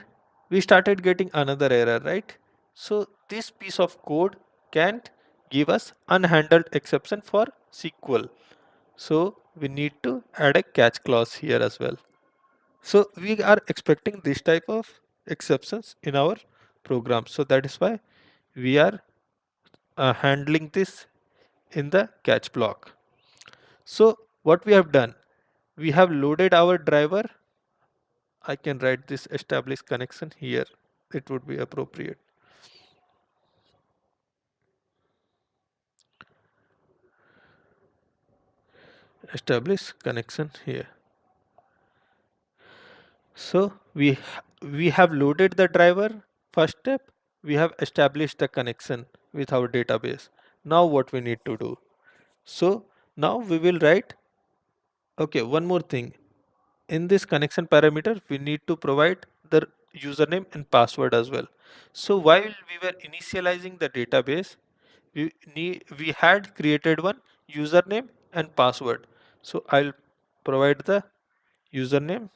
we started getting another error, right? So this piece of code can't give us unhandled exception for SQL. So we need to add a catch clause here as well. So we are expecting this type of exceptions in our program. So that is why we are handling this in the catch block. So what we have done, we have loaded our driver I can write this establish connection here. It would be appropriate. Establish connection here. So we have loaded the driver. First step, we have established the connection with our database. Now what we need to do? So now we will write, okay, one more thing. In this connection parameter, we need to provide the username and password as well. So while we were initializing the database, we had created one username and password. So I'll provide the username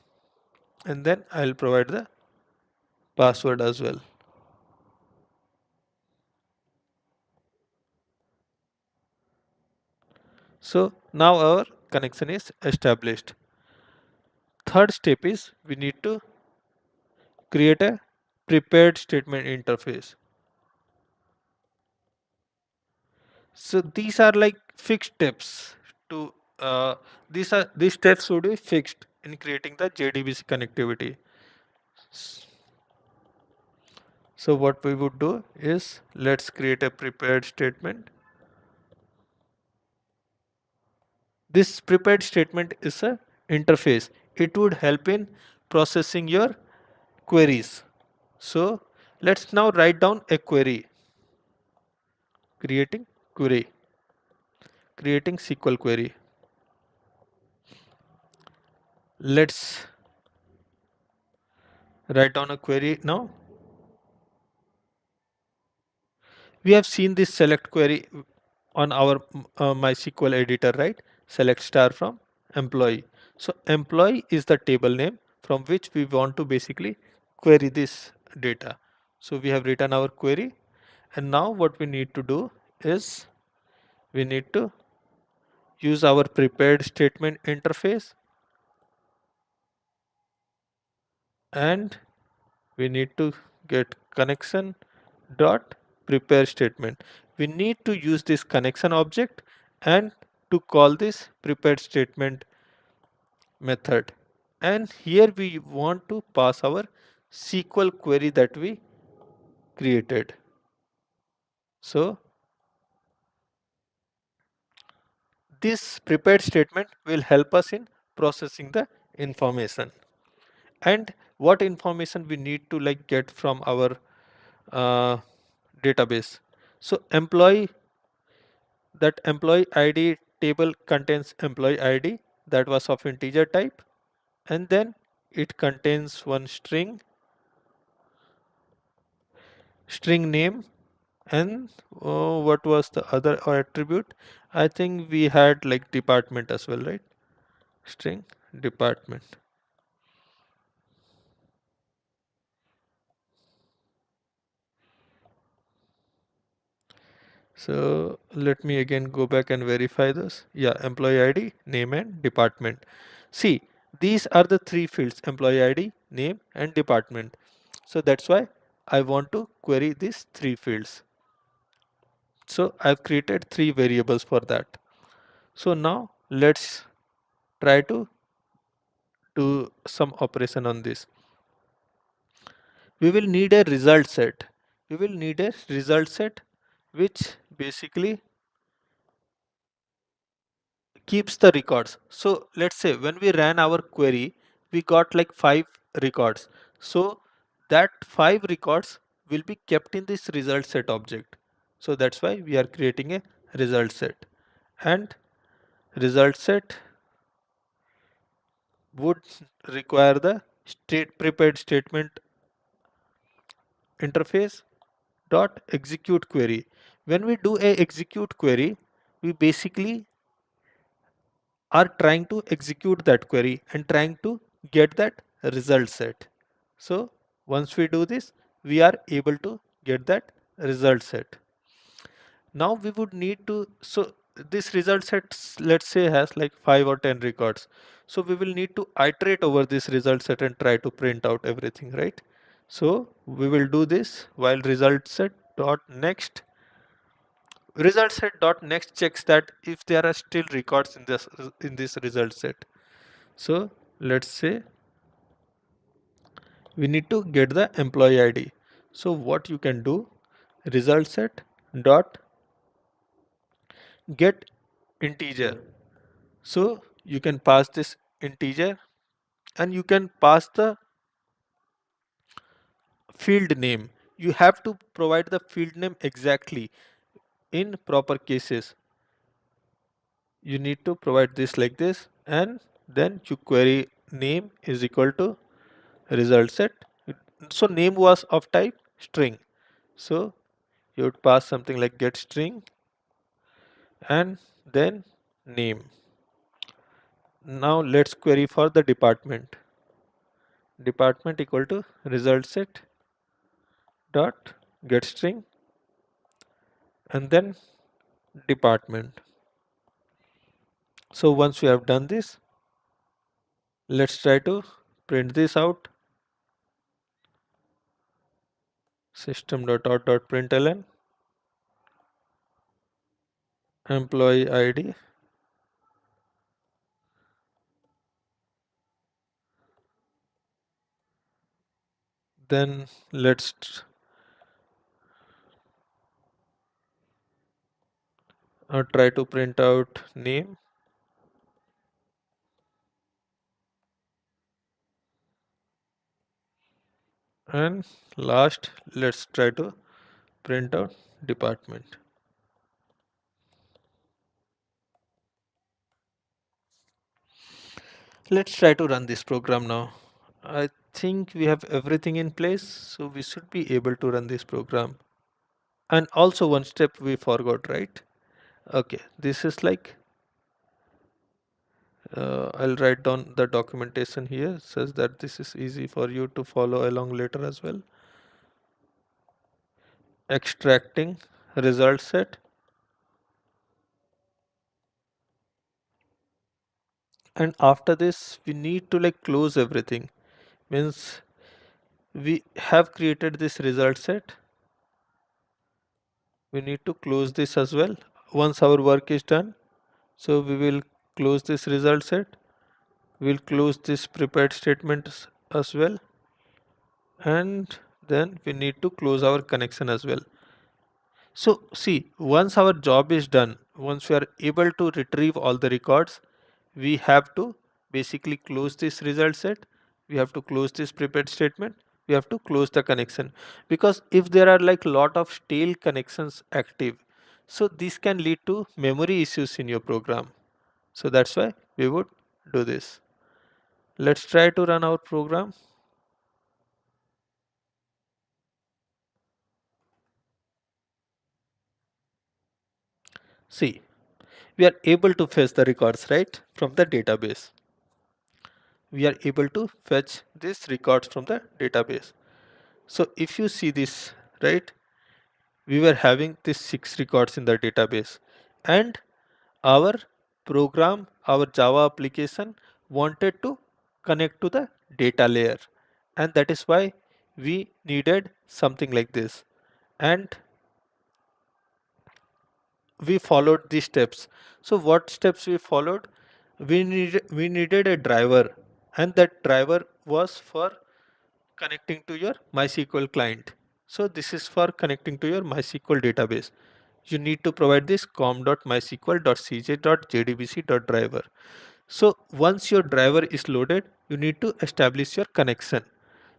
and then I'll provide the password as well. So now our connection is established. Third step is we need to create a prepared statement interface. So these are like fixed steps to these steps would be fixed in creating the JDBC connectivity. So what we would do is let's create a prepared statement. This prepared statement is a interface. It would help in processing your queries. So let's now write down a query. Creating query. Creating SQL query. Let's write down a query now. We have seen this select query on our MySQL editor, right? Select star from employee. So employee is the table name from which we want to basically query this data. So we have written our query, and now what we need to do is we need to use our prepared statement interface, and we need to get connection dot prepare statement. We need to use this connection object and to call this prepared statement method, and here we want to pass our SQL query that we created. So this prepared statement will help us in processing the information, and what information we need to like get from our database. So that employee ID table contains employee ID that was of integer type, and then it contains one string name, and what was the other attribute? I think we had like department as well, right? String department. So let me again go back and verify this. Yeah, employee ID, name and department. See, these are the three fields: employee ID, name and department. So that's why I want to query these three fields. So I've created three variables for that. So now let's try to do some operation on this. We will need a result set. We will need a result set which basically keeps the records. So let's say when we ran our query, we got like 5 records. So that 5 records will be kept in this result set object. So that's why we are creating a result set, and result set would require the state prepared statement interface dot execute query. When we do a execute query, we basically are trying to execute that query and trying to get that result set. So once we do this, we are able to get that result set. Now we would need to, so this result set, let's say, has like 5 or 10 records. So we will need to iterate over this result set and try to print out everything, right? So we will do this while result set dot next. Result set dot next checks that if there are still records in this result set. So let's say we need to get the employee ID. So what you can do, result set dot get integer. So you can pass this integer and you can pass the field name. You have to provide the field name exactly in proper cases. You need to provide this like this, and then you query name is equal to result set. So name was of type string. So you would pass something like get string and then name. Now let's query for the department. Department equal to result set dot get string and then department. So once we have done this, let's try to print this out. System.out.println employee ID, then let's try to print out name, and last let's try to print out department. Let's try to run this program now. I think we have everything in place, so we should be able to run this program. And also one step we forgot, right? Okay, this is like I'll write down the documentation here. It says that this is easy for you to follow along later as well. Extracting result set, and after this we need to like close everything. Means we have created this result set, we need to close this as well once our work is done. So we will close this result set, we'll close this prepared statements as well, and then we need to close our connection as well. So see, once our job is done, once we are able to retrieve all the records, we have to basically close this result set, we have to close this prepared statement, we have to close the connection, because if there are like lot of stale connections active, so this can lead to memory issues in your program. So that's why we would do this. Let's try to run our program. See, we are able to fetch the records right from the database. We are able to fetch these records from the database. So if you see this, right, we were having these 6 records in the database, and our program, our Java application wanted to connect to the data layer, and that is why we needed something like this, and we followed these steps. So what steps we followed? We needed a driver, and that driver was for connecting to your MySQL client. So this is for connecting to your MySQL database. You need to provide this com.mysql.cj.jdbc.driver. So once your driver is loaded, you need to establish your connection.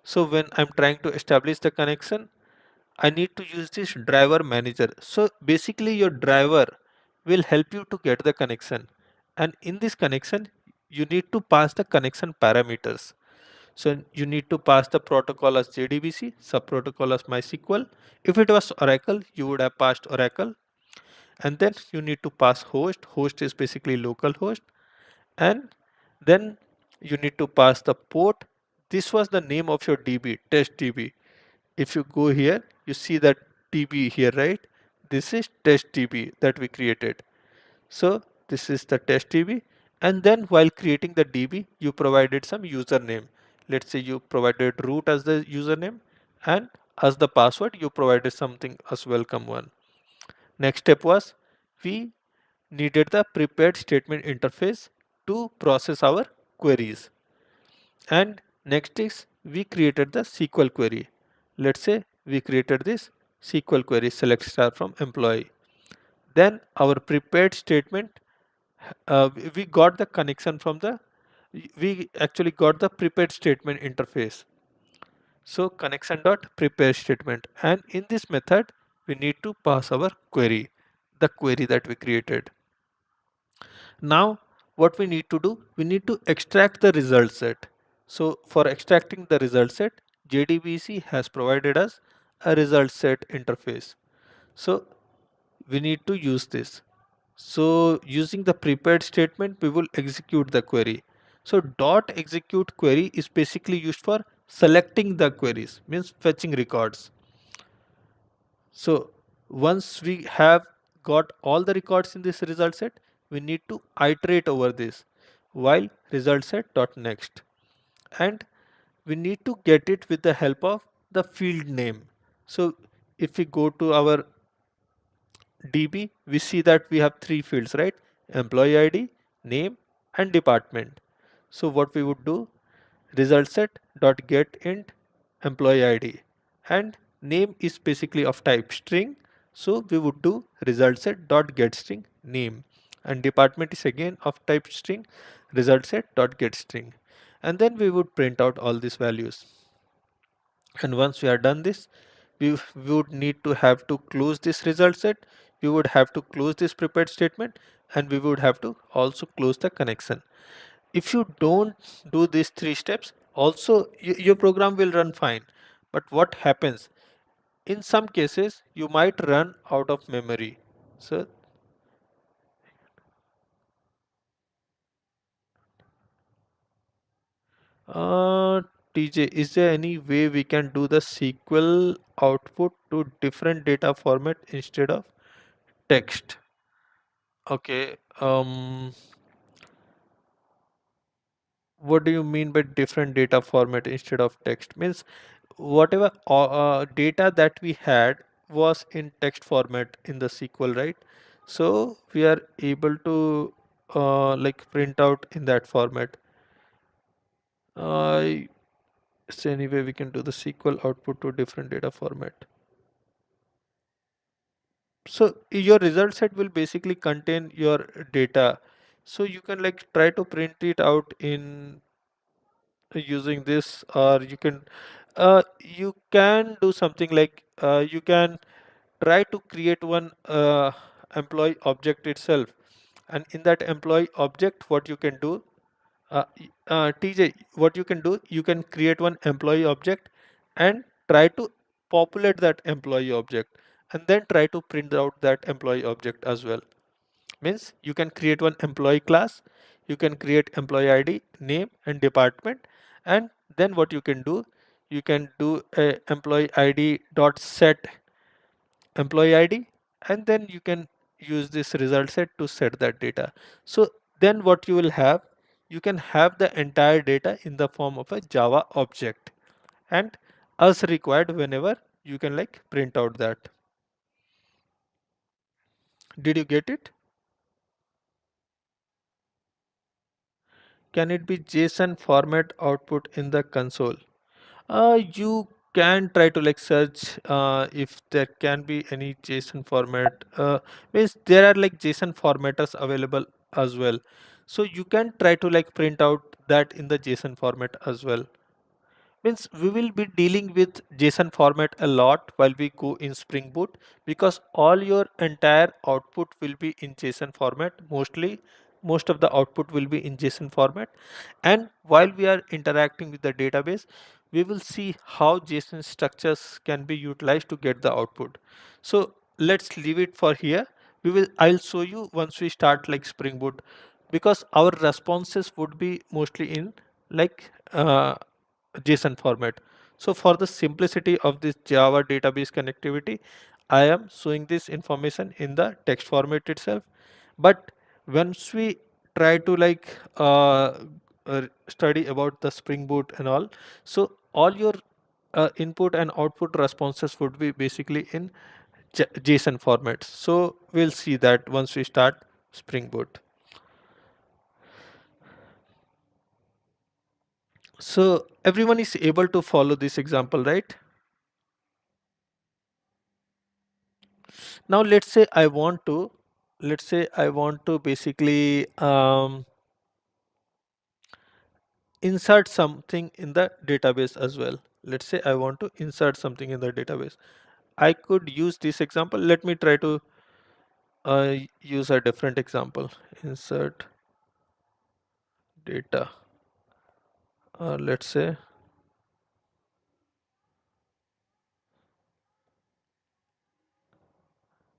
So when I'm trying to establish the connection, I need to use this driver manager. So basically your driver will help you to get the connection. And in this connection, you need to pass the connection parameters. So you need to pass the protocol as JDBC, sub-protocol as MySQL. If it was Oracle, you would have passed Oracle. And then you need to pass host. Host is basically local host. And then you need to pass the port. This was the name of your DB, test DB. If you go here, you see that DB here, right? This is test DB that we created. So this is the test DB, and then while creating the DB, you provided some username. Let's say you provided root as the username, and as the password you provided something as welcome one. Next step was we needed the prepared statement interface to process our queries. And next is we created the SQL query. Let's say we created this SQL query select star from employee. Then our prepared statement, we got the connection from the, we actually got the prepared statement interface. So connection dot prepare statement, and in this method we need to pass our query, the query that we created. Now what we need to do, we need to extract the result set. So for extracting the result set, JDBC has provided us a result set interface. So we need to use this. So using the prepared statement, we will execute the query. So dot execute query is basically used for selecting the queries, means fetching records. So once we have got all the records in this result set, we need to iterate over this while result set dot next, and we need to get it with the help of the field name. So if we go to our DB, we see that we have three fields, right? Employee ID, name, and department. So what we would do, result set dot get int employee ID, and name is basically of type string. So we would do result set dot get string name, and department is again of type string, result set dot get string, and then we would print out all these values. And once we are done this, we would need to have to close this result set, we would have to close this prepared statement, and we would have to also close the connection. If you don't do these three steps, also your program will run fine. But what happens, in some cases you might run out of memory. So uh, TJ, is there any way we can do the SQL output to different data format instead of text? Okay, what do you mean by different data format instead of text? Means whatever data that we had was in text format in the SQL, right? So we are able to like print out in that format. Uh, is there any way we can do the SQL output to different data format? So your result set will basically contain your data. So you can like try to print it out in using this, or you can do something like you can try to create one employee object itself, and in that employee object what you can do, TJ, what you can do, you can create one employee object and try to populate that employee object, and then try to print out that employee object as well. Means you can create one employee class, you can create employee ID, name, and department, and then what you can do, you can do a employee ID dot set employee ID, and then you can use this result set to set that data. So then what you will have, you can have the entire data in the form of a Java object, and as required whenever you can like print out that. Did you get it? Can it be JSON format output in the console? You can try to like search if there can be any JSON format. Means there are like JSON formatters available as well. So you can try to like print out that in the JSON format as well. Means we will be dealing with JSON format a lot while we go in Spring Boot, because all your entire output will be in JSON format. Most of the output will be in JSON format, and while we are interacting with the database, we will see how JSON structures can be utilized to get the output. So let's leave it for here. I'll show you once we start like Spring Boot, because our responses would be mostly in like JSON format. So for the simplicity of this Java database connectivity, I am showing this information in the text format itself. But once we try to like study about the Spring Boot and all, so all your input and output responses would be basically in JSON formats. So we'll see that once we start Spring Boot. So everyone is able to follow this example, right? Now let's say I want to basically insert something in the database as well. Let's say I want to insert something in the database. I could use this example. Let me try to use a different example. Insert data. Let's say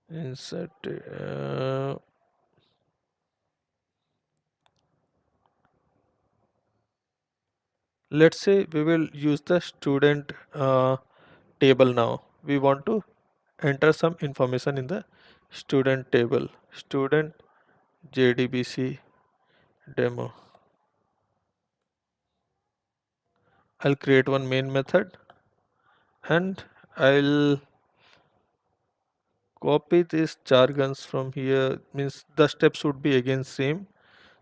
insert. Let's say we will use the student table now. We want to enter some information in the student table. Student Jdbc demo. I'll create one main method and I'll copy these jargons from here. Means the steps would be again same.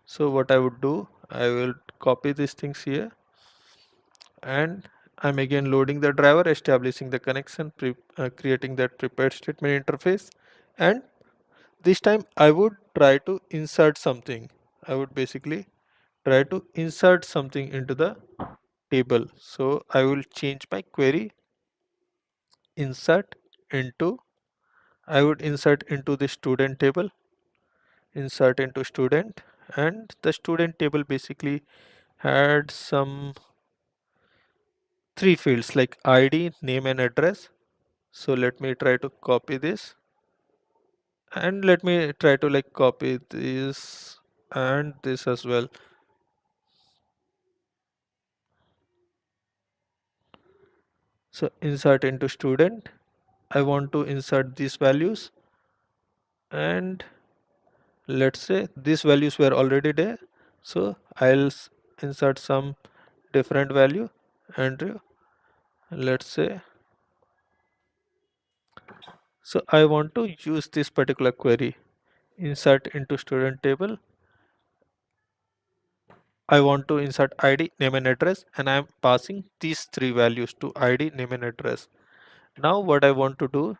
So what I would do, I will copy these things here and I'm again loading the driver, establishing the connection, creating that prepared statement interface, and this time I would try to insert something. I would basically try to insert something into the table. So I will change my query insert into, I would insert into the student table, insert into student, and the student table basically had some three fields like ID, name and address. So let me try to copy this and let me try to like copy this and this as well. So insert into student, I want to insert these values and let's say these values were already there, so I'll insert some different value and let's say, so I want to use this particular query insert into student table. I want to insert ID, name and address, and I am passing these three values to ID, name and address. Now what I want to do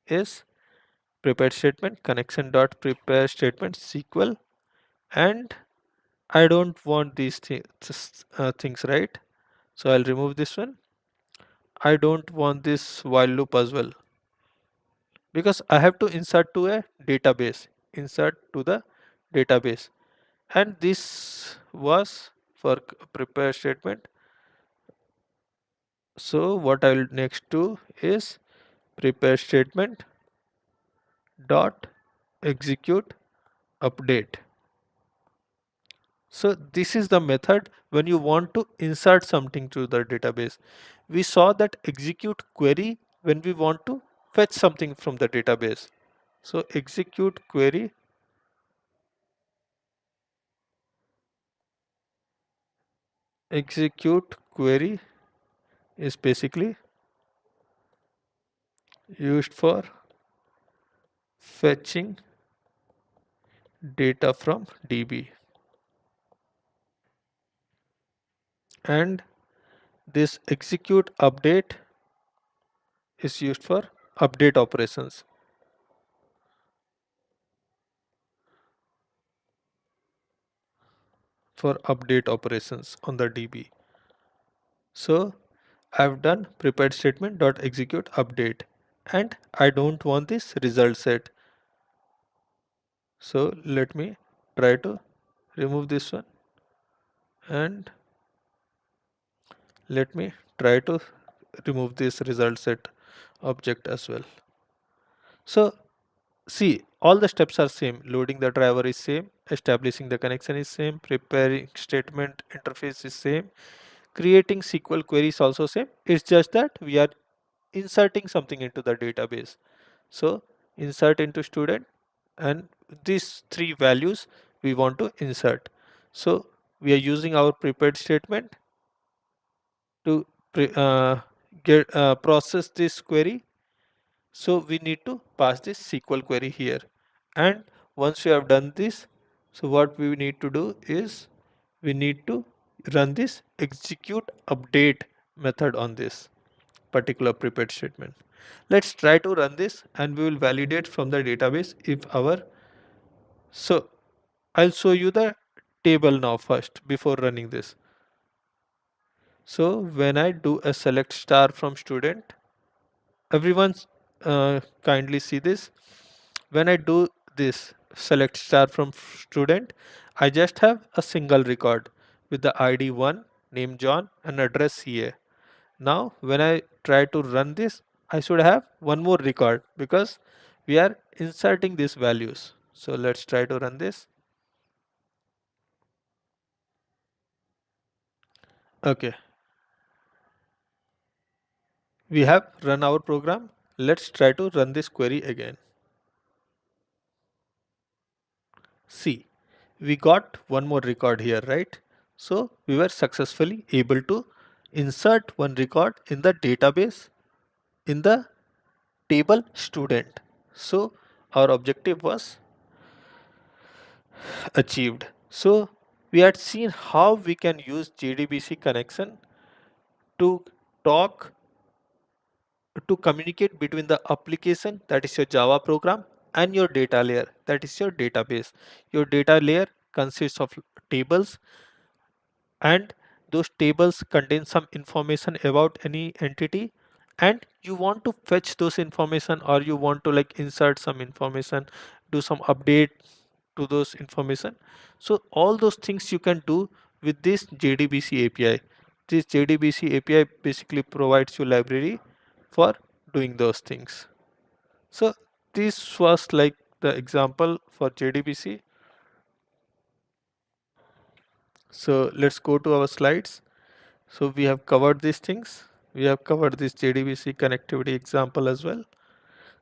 is prepare statement connection dot prepare statement SQL, and I don't want these things, right? So I'll remove this one. I don't want this while loop as well because I have to insert to a database, insert to the database, and this was for prepare statement. So what I will next do is prepare statement dot execute update. So this is the method when you want to insert something to the database. We saw that execute query when we want to fetch something from the database. So execute query is basically used for fetching data from DB, and this execute update is used for update operations. On the DB. So I've done prepared statement dot execute update and I don't want this result set. So let me try to remove this one and let me try to remove this result set object as well. So see, all the steps are same. Loading the driver is same, establishing the connection is same, preparing statement interface is same, creating SQL queries also same. It's just that we are inserting something into the database. So insert into student, and these three values we want to insert. So we are using our prepared statement to process this query. So we need to pass this SQL query here, and once we have done this, so what we need to do is we need to run this execute update method on this particular prepared statement. Let's try to run this and we will validate from the database if our, so I'll show you the table now first before running this. So when I do a select star from student, everyone's kindly see this. When I do this select star from student, I just have a single record with the ID 1, name John and address CA. Now when I try to run this, I should have one more record because we are inserting these values. So let's try to run this. Okay, we have run our program. Let's try to run this query again. See, we got one more record here, right? So we were successfully able to insert one record in the database in the table student. So our objective was achieved. So we had seen how we can use JDBC connection to talk to communicate between the application, that is your Java program, and your data layer, that is your database. Your data layer consists of tables, and those tables contain some information about any entity, and you want to fetch those information or you want to like insert some information, do some update to those information. So all those things you can do with this JDBC API. This JDBC API basically provides you library for doing those things. So this was like the example for JDBC. So let's go to our slides. So we have covered these things. We have covered this JDBC connectivity example as well.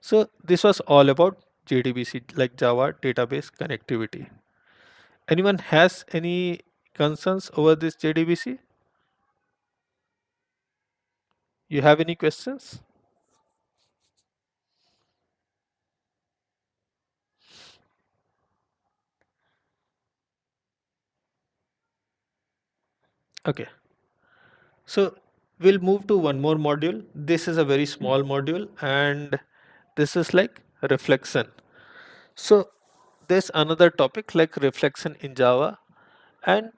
So this was all about JDBC, like Java database connectivity. Anyone has any concerns over this JDBC? You have any questions? Okay. So we'll move to one more module. This is a very small module and this is like reflection. So there's another topic like reflection in Java, and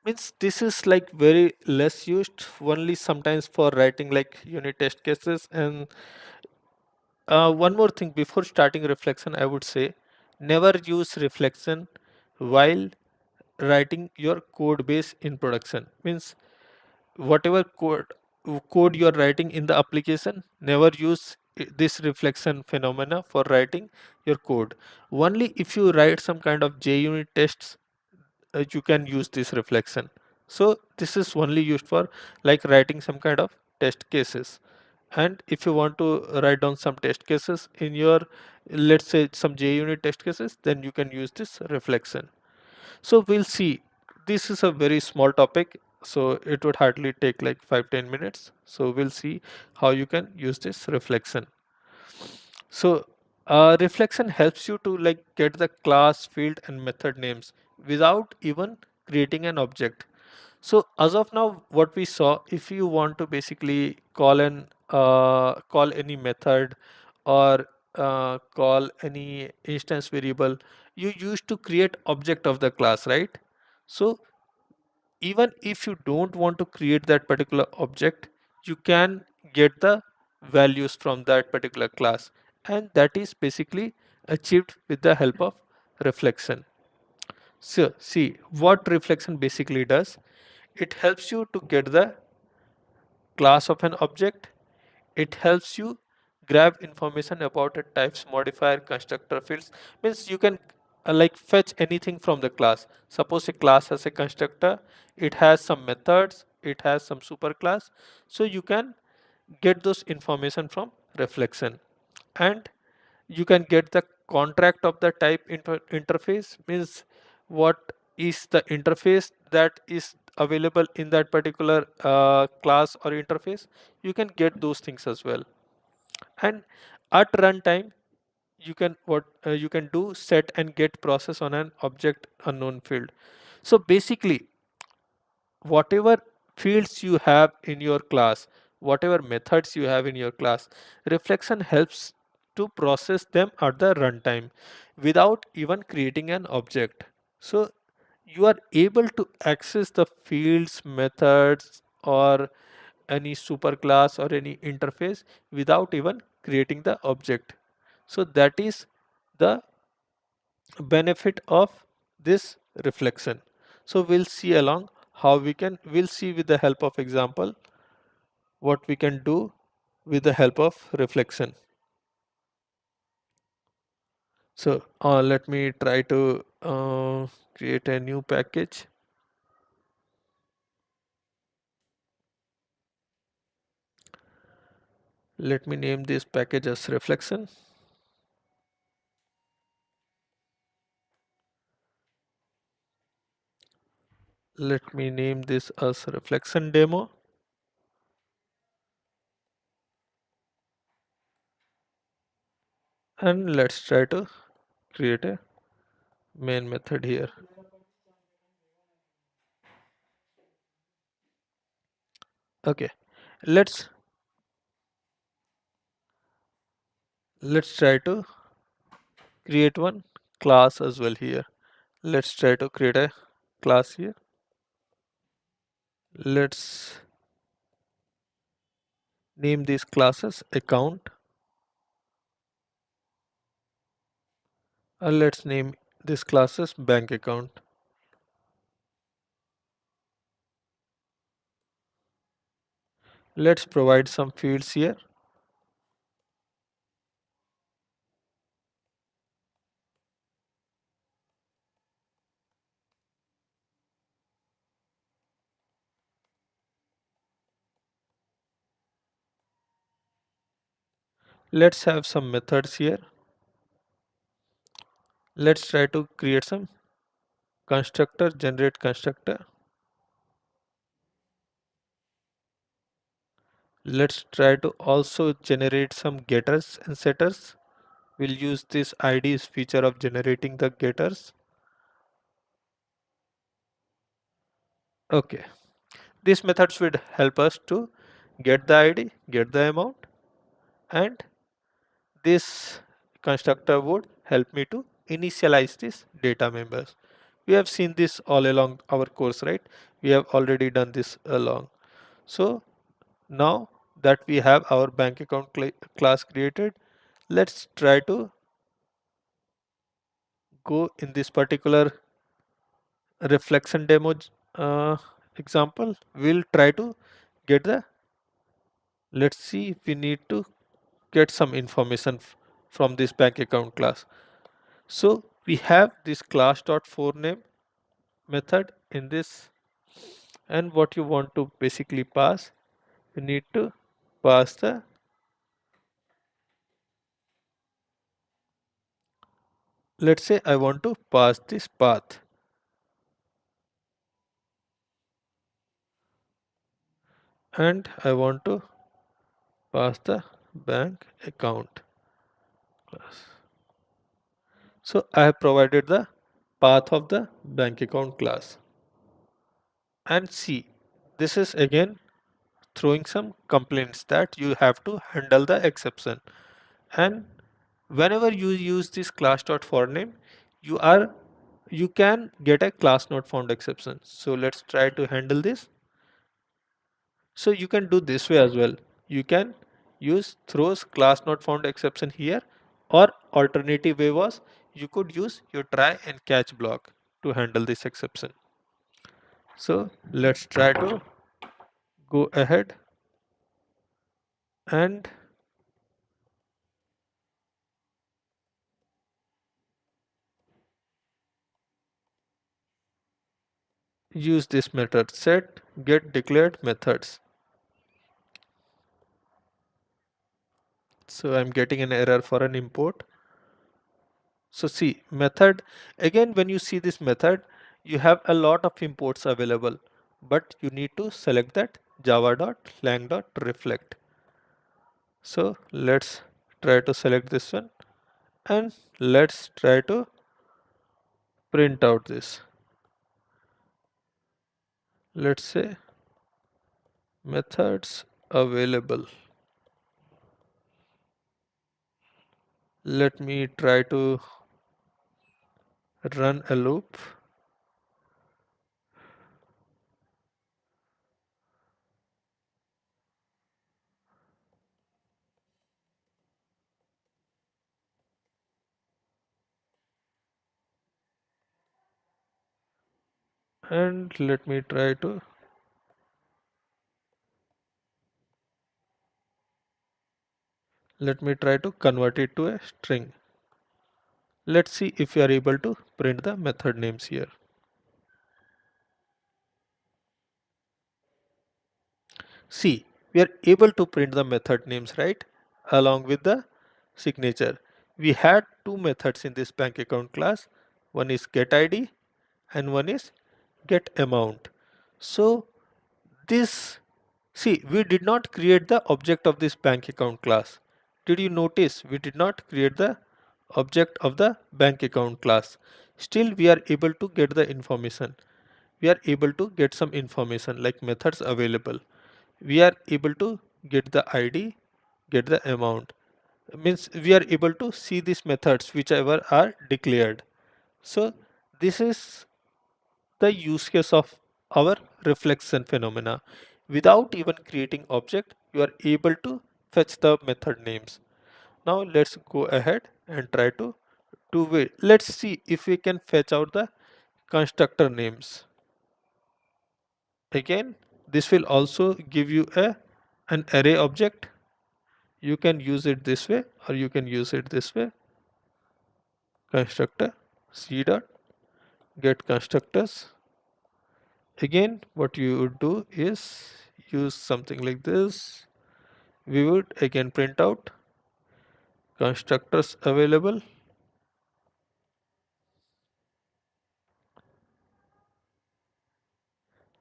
means this is like very less used, only sometimes for writing like unit test cases. And one more thing before starting reflection, I would say never use reflection while writing your code base in production. Means whatever code you are writing in the application, never use this reflection phenomena for writing your code. Only if you write some kind of JUnit tests, you can use this reflection. So this is only used for like writing some kind of test cases. And if you want to write down some test cases in your, let's say some JUnit test cases, then you can use this reflection. So we'll see. This is a very small topic, so it would hardly take like 5-10 minutes. So we'll see how you can use this reflection. So reflection helps you to like get the class, field, and method names without even creating an object. So as of now, what we saw, if you want to basically call any method or call any instance variable, you used to create object of the class, right? So even if you don't want to create that particular object, you can get the values from that particular class, and that is basically achieved with the help of reflection. So see what reflection basically does. It helps you to get the class of an object. It helps you grab information about a types, modifier, constructor, fields. Means you can like fetch anything from the class. Suppose a class has a constructor, it has some methods, it has some superclass. So you can get those information from reflection. And you can get the contract of the type interface, means what is the interface that is available in that particular class or interface. You can get those things as well. And at runtime, you can you can do set and get process on an object unknown field. So basically whatever fields you have in your class, whatever methods you have in your class, reflection helps to process them at the runtime without even creating an object. So you are able to access the fields, methods, or any superclass or any interface without even creating the object. So that is the benefit of this reflection. So we'll see along how we'll see with the help of example what we can do with the help of reflection. So let me try to create a new package. Let me name this package as reflection. Let me name this as reflection demo. And let's try to create a main method here. Okay, let's try to create one class as well here. Let's try to create a class here. Let's name these classes account, and let's name this classes bank account. Let's provide some fields here. Let's have some methods here. Let's try to create some constructor, generate constructor. Let's try to also generate some getters and setters. We'll use this ID's feature of generating the getters. Okay, these methods would help us to get the ID, get the amount, and this constructor would help me to initialize this data members. We have seen this all along our course, right? We have already done this along. So now that we have our bank account class created, let's try to go in this particular reflection demo example. We'll try to get the, let's see if we need to get some information from this bank account class. So we have this class.forename method in this, and what you want to basically pass, you need to pass the, let's say I want to pass this path, and I want to pass the bank account class. So I have provided the path of the bank account class. And see, this is again throwing some complaints that you have to handle the exception. And whenever you use this class.forename, you can get a class not found exception. So let's try to handle this. So you can do this way as well. You can use throws class not found exception here, or alternative way was you could use your try and catch block to handle this exception. So let's try to go ahead and use this method set get declared methods. So I'm getting an error for an import. So see method, again when you see this method, you have a lot of imports available, but you need to select that java.lang.reflect. So let's try to select this one, and let's try to print out this. let's say methods available. Let me try to run a loop. And let me try to convert it to a string. Let's see if we are able to print the method names here. See, we are able to print the method names, right? Along with the signature. We had two methods in this bank account class. One is getID and one is getAmount. So this, see, we did not create the object of this bank account class. Did you notice we did not create the object of the bank account class? Still we are able to get the information. We are able to get some information like methods available. We are able to get the ID, get the amount. Means we are able to see these methods whichever are declared. So this is the use case of our reflection phenomena. Without even creating object, you are able to fetch the method names. Now let's go ahead and try to do it. Let's see if we can fetch out the constructor names. Again, this will also give you an array object. You can use it this way or you can use it this way. Constructor c dot get constructors. Again, what you would do is use something like this. We would again print out constructors available.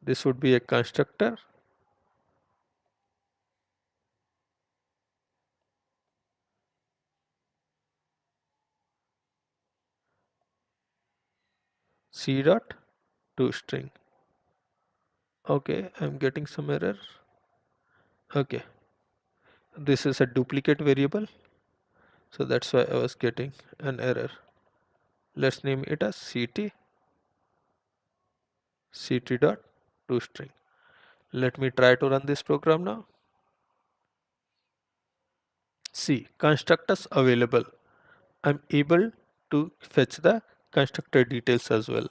This would be a constructor. C dot toString. Okay, I'm getting some error. Okay, this is a duplicate variable, so that's why I was getting an error. Let's name it as ct dot toString. Let me try to run this program now. See, constructors available. I'm able to fetch the constructor details as well.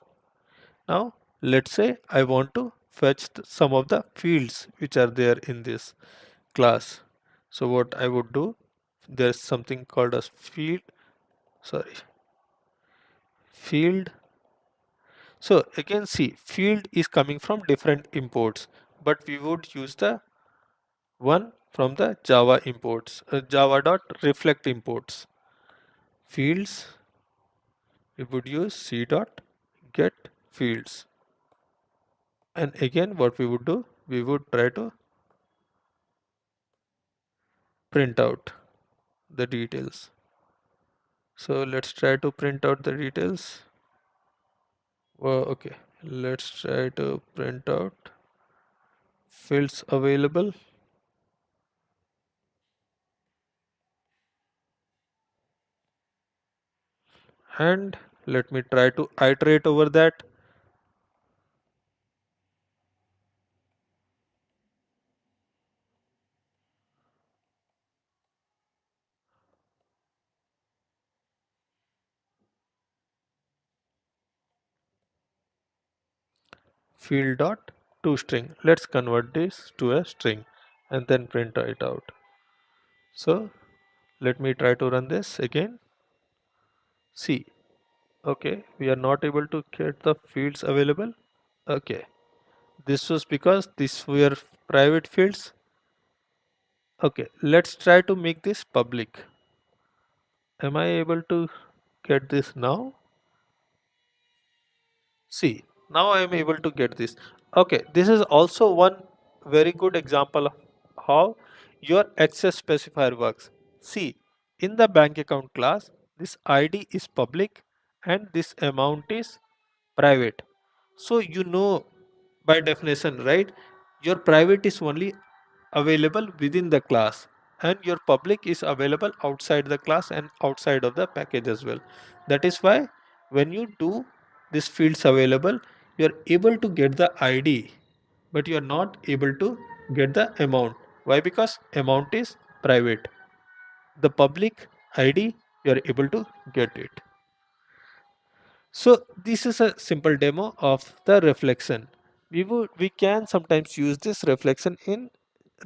Now let's say I want to fetch some of the fields which are there in this class. So what I would do, there's something called as field. So again, see, field is coming from different imports, but we would use the one from the Java imports, java.reflect imports. Fields, we would use c dot get fields. And again, what we would do, we would try to print out the details. So let's try to print out the details. Well, okay, let's try to print out fields available. And let me try to iterate over that. Field dot toString. Let's convert this to a string and then print it out. So let me try to run this again. See, okay, we are not able to get the fields available. Okay, this was because these were private fields. Okay, let's try to make this public. Am I able to get this now? See, now I am able to get this. Okay, this is also one very good example of how your access specifier works. See, in the bank account class, this ID is public and this amount is private. So you know by definition, right? Your private is only available within the class, and your public is available outside the class and outside of the package as well. That is why when you do these fields available, you are able to get the ID, but you are not able to get the amount. Why? Because amount is private. The public ID, you are able to get it. So this is a simple demo of the reflection. We can sometimes use this reflection in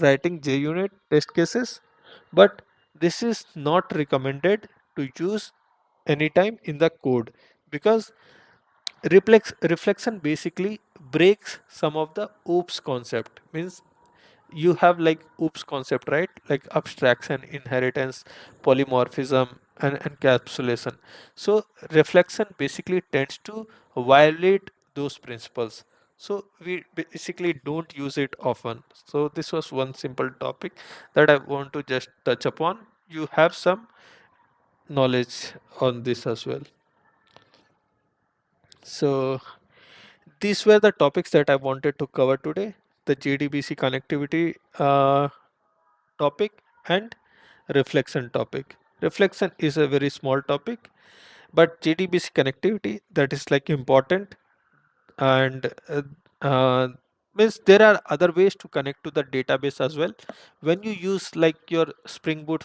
writing JUnit test cases, but this is not recommended to use anytime in the code, because reflection basically breaks some of the oops concept. Means you have like oops concept, right? Like abstraction, inheritance, polymorphism, and encapsulation. So reflection basically tends to violate those principles, so we basically don't use it often. So this was one simple topic that I want to just touch upon. You have some knowledge on this as well. So these were the topics that I wanted to cover today: the JDBC connectivity topic and reflection topic. Reflection is a very small topic, but JDBC connectivity, that is like important. And uh, means there are other ways to connect to the database as well. When you use like your Spring Boot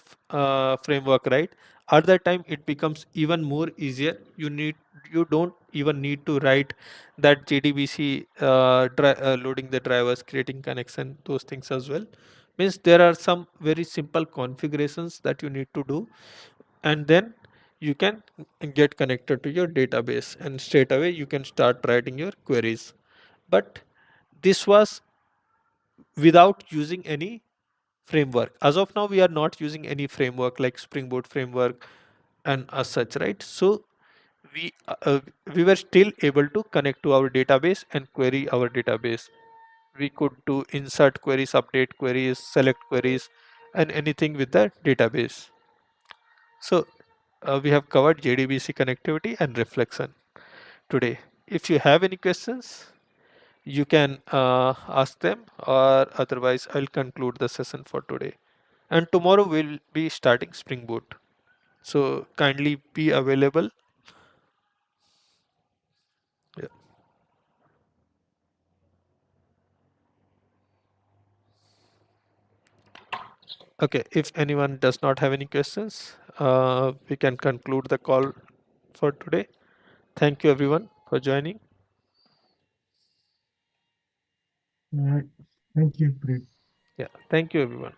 framework, right, at that time it becomes even more easier. You don't even need to write that JDBC loading the drivers, creating connection, those things as well. Means there are some very simple configurations that you need to do, and then you can get connected to your database, and straight away you can start writing your queries. But this was without using any framework. As of now, we are not using any framework like Spring Boot framework and as such, right? So we uh, uh, we were still able to connect to our database and query our database. We could do insert queries, update queries, select queries, and anything with the database. So we have covered JDBC connectivity and reflection today. If you have any questions, you can ask them, or otherwise I'll conclude the session for today. And tomorrow we'll be starting Spring Boot. So kindly be available. Yeah. Okay, if anyone does not have any questions, we can conclude the call for today. Thank you everyone for joining. All right. Thank you, Preet. Yeah, thank you everyone.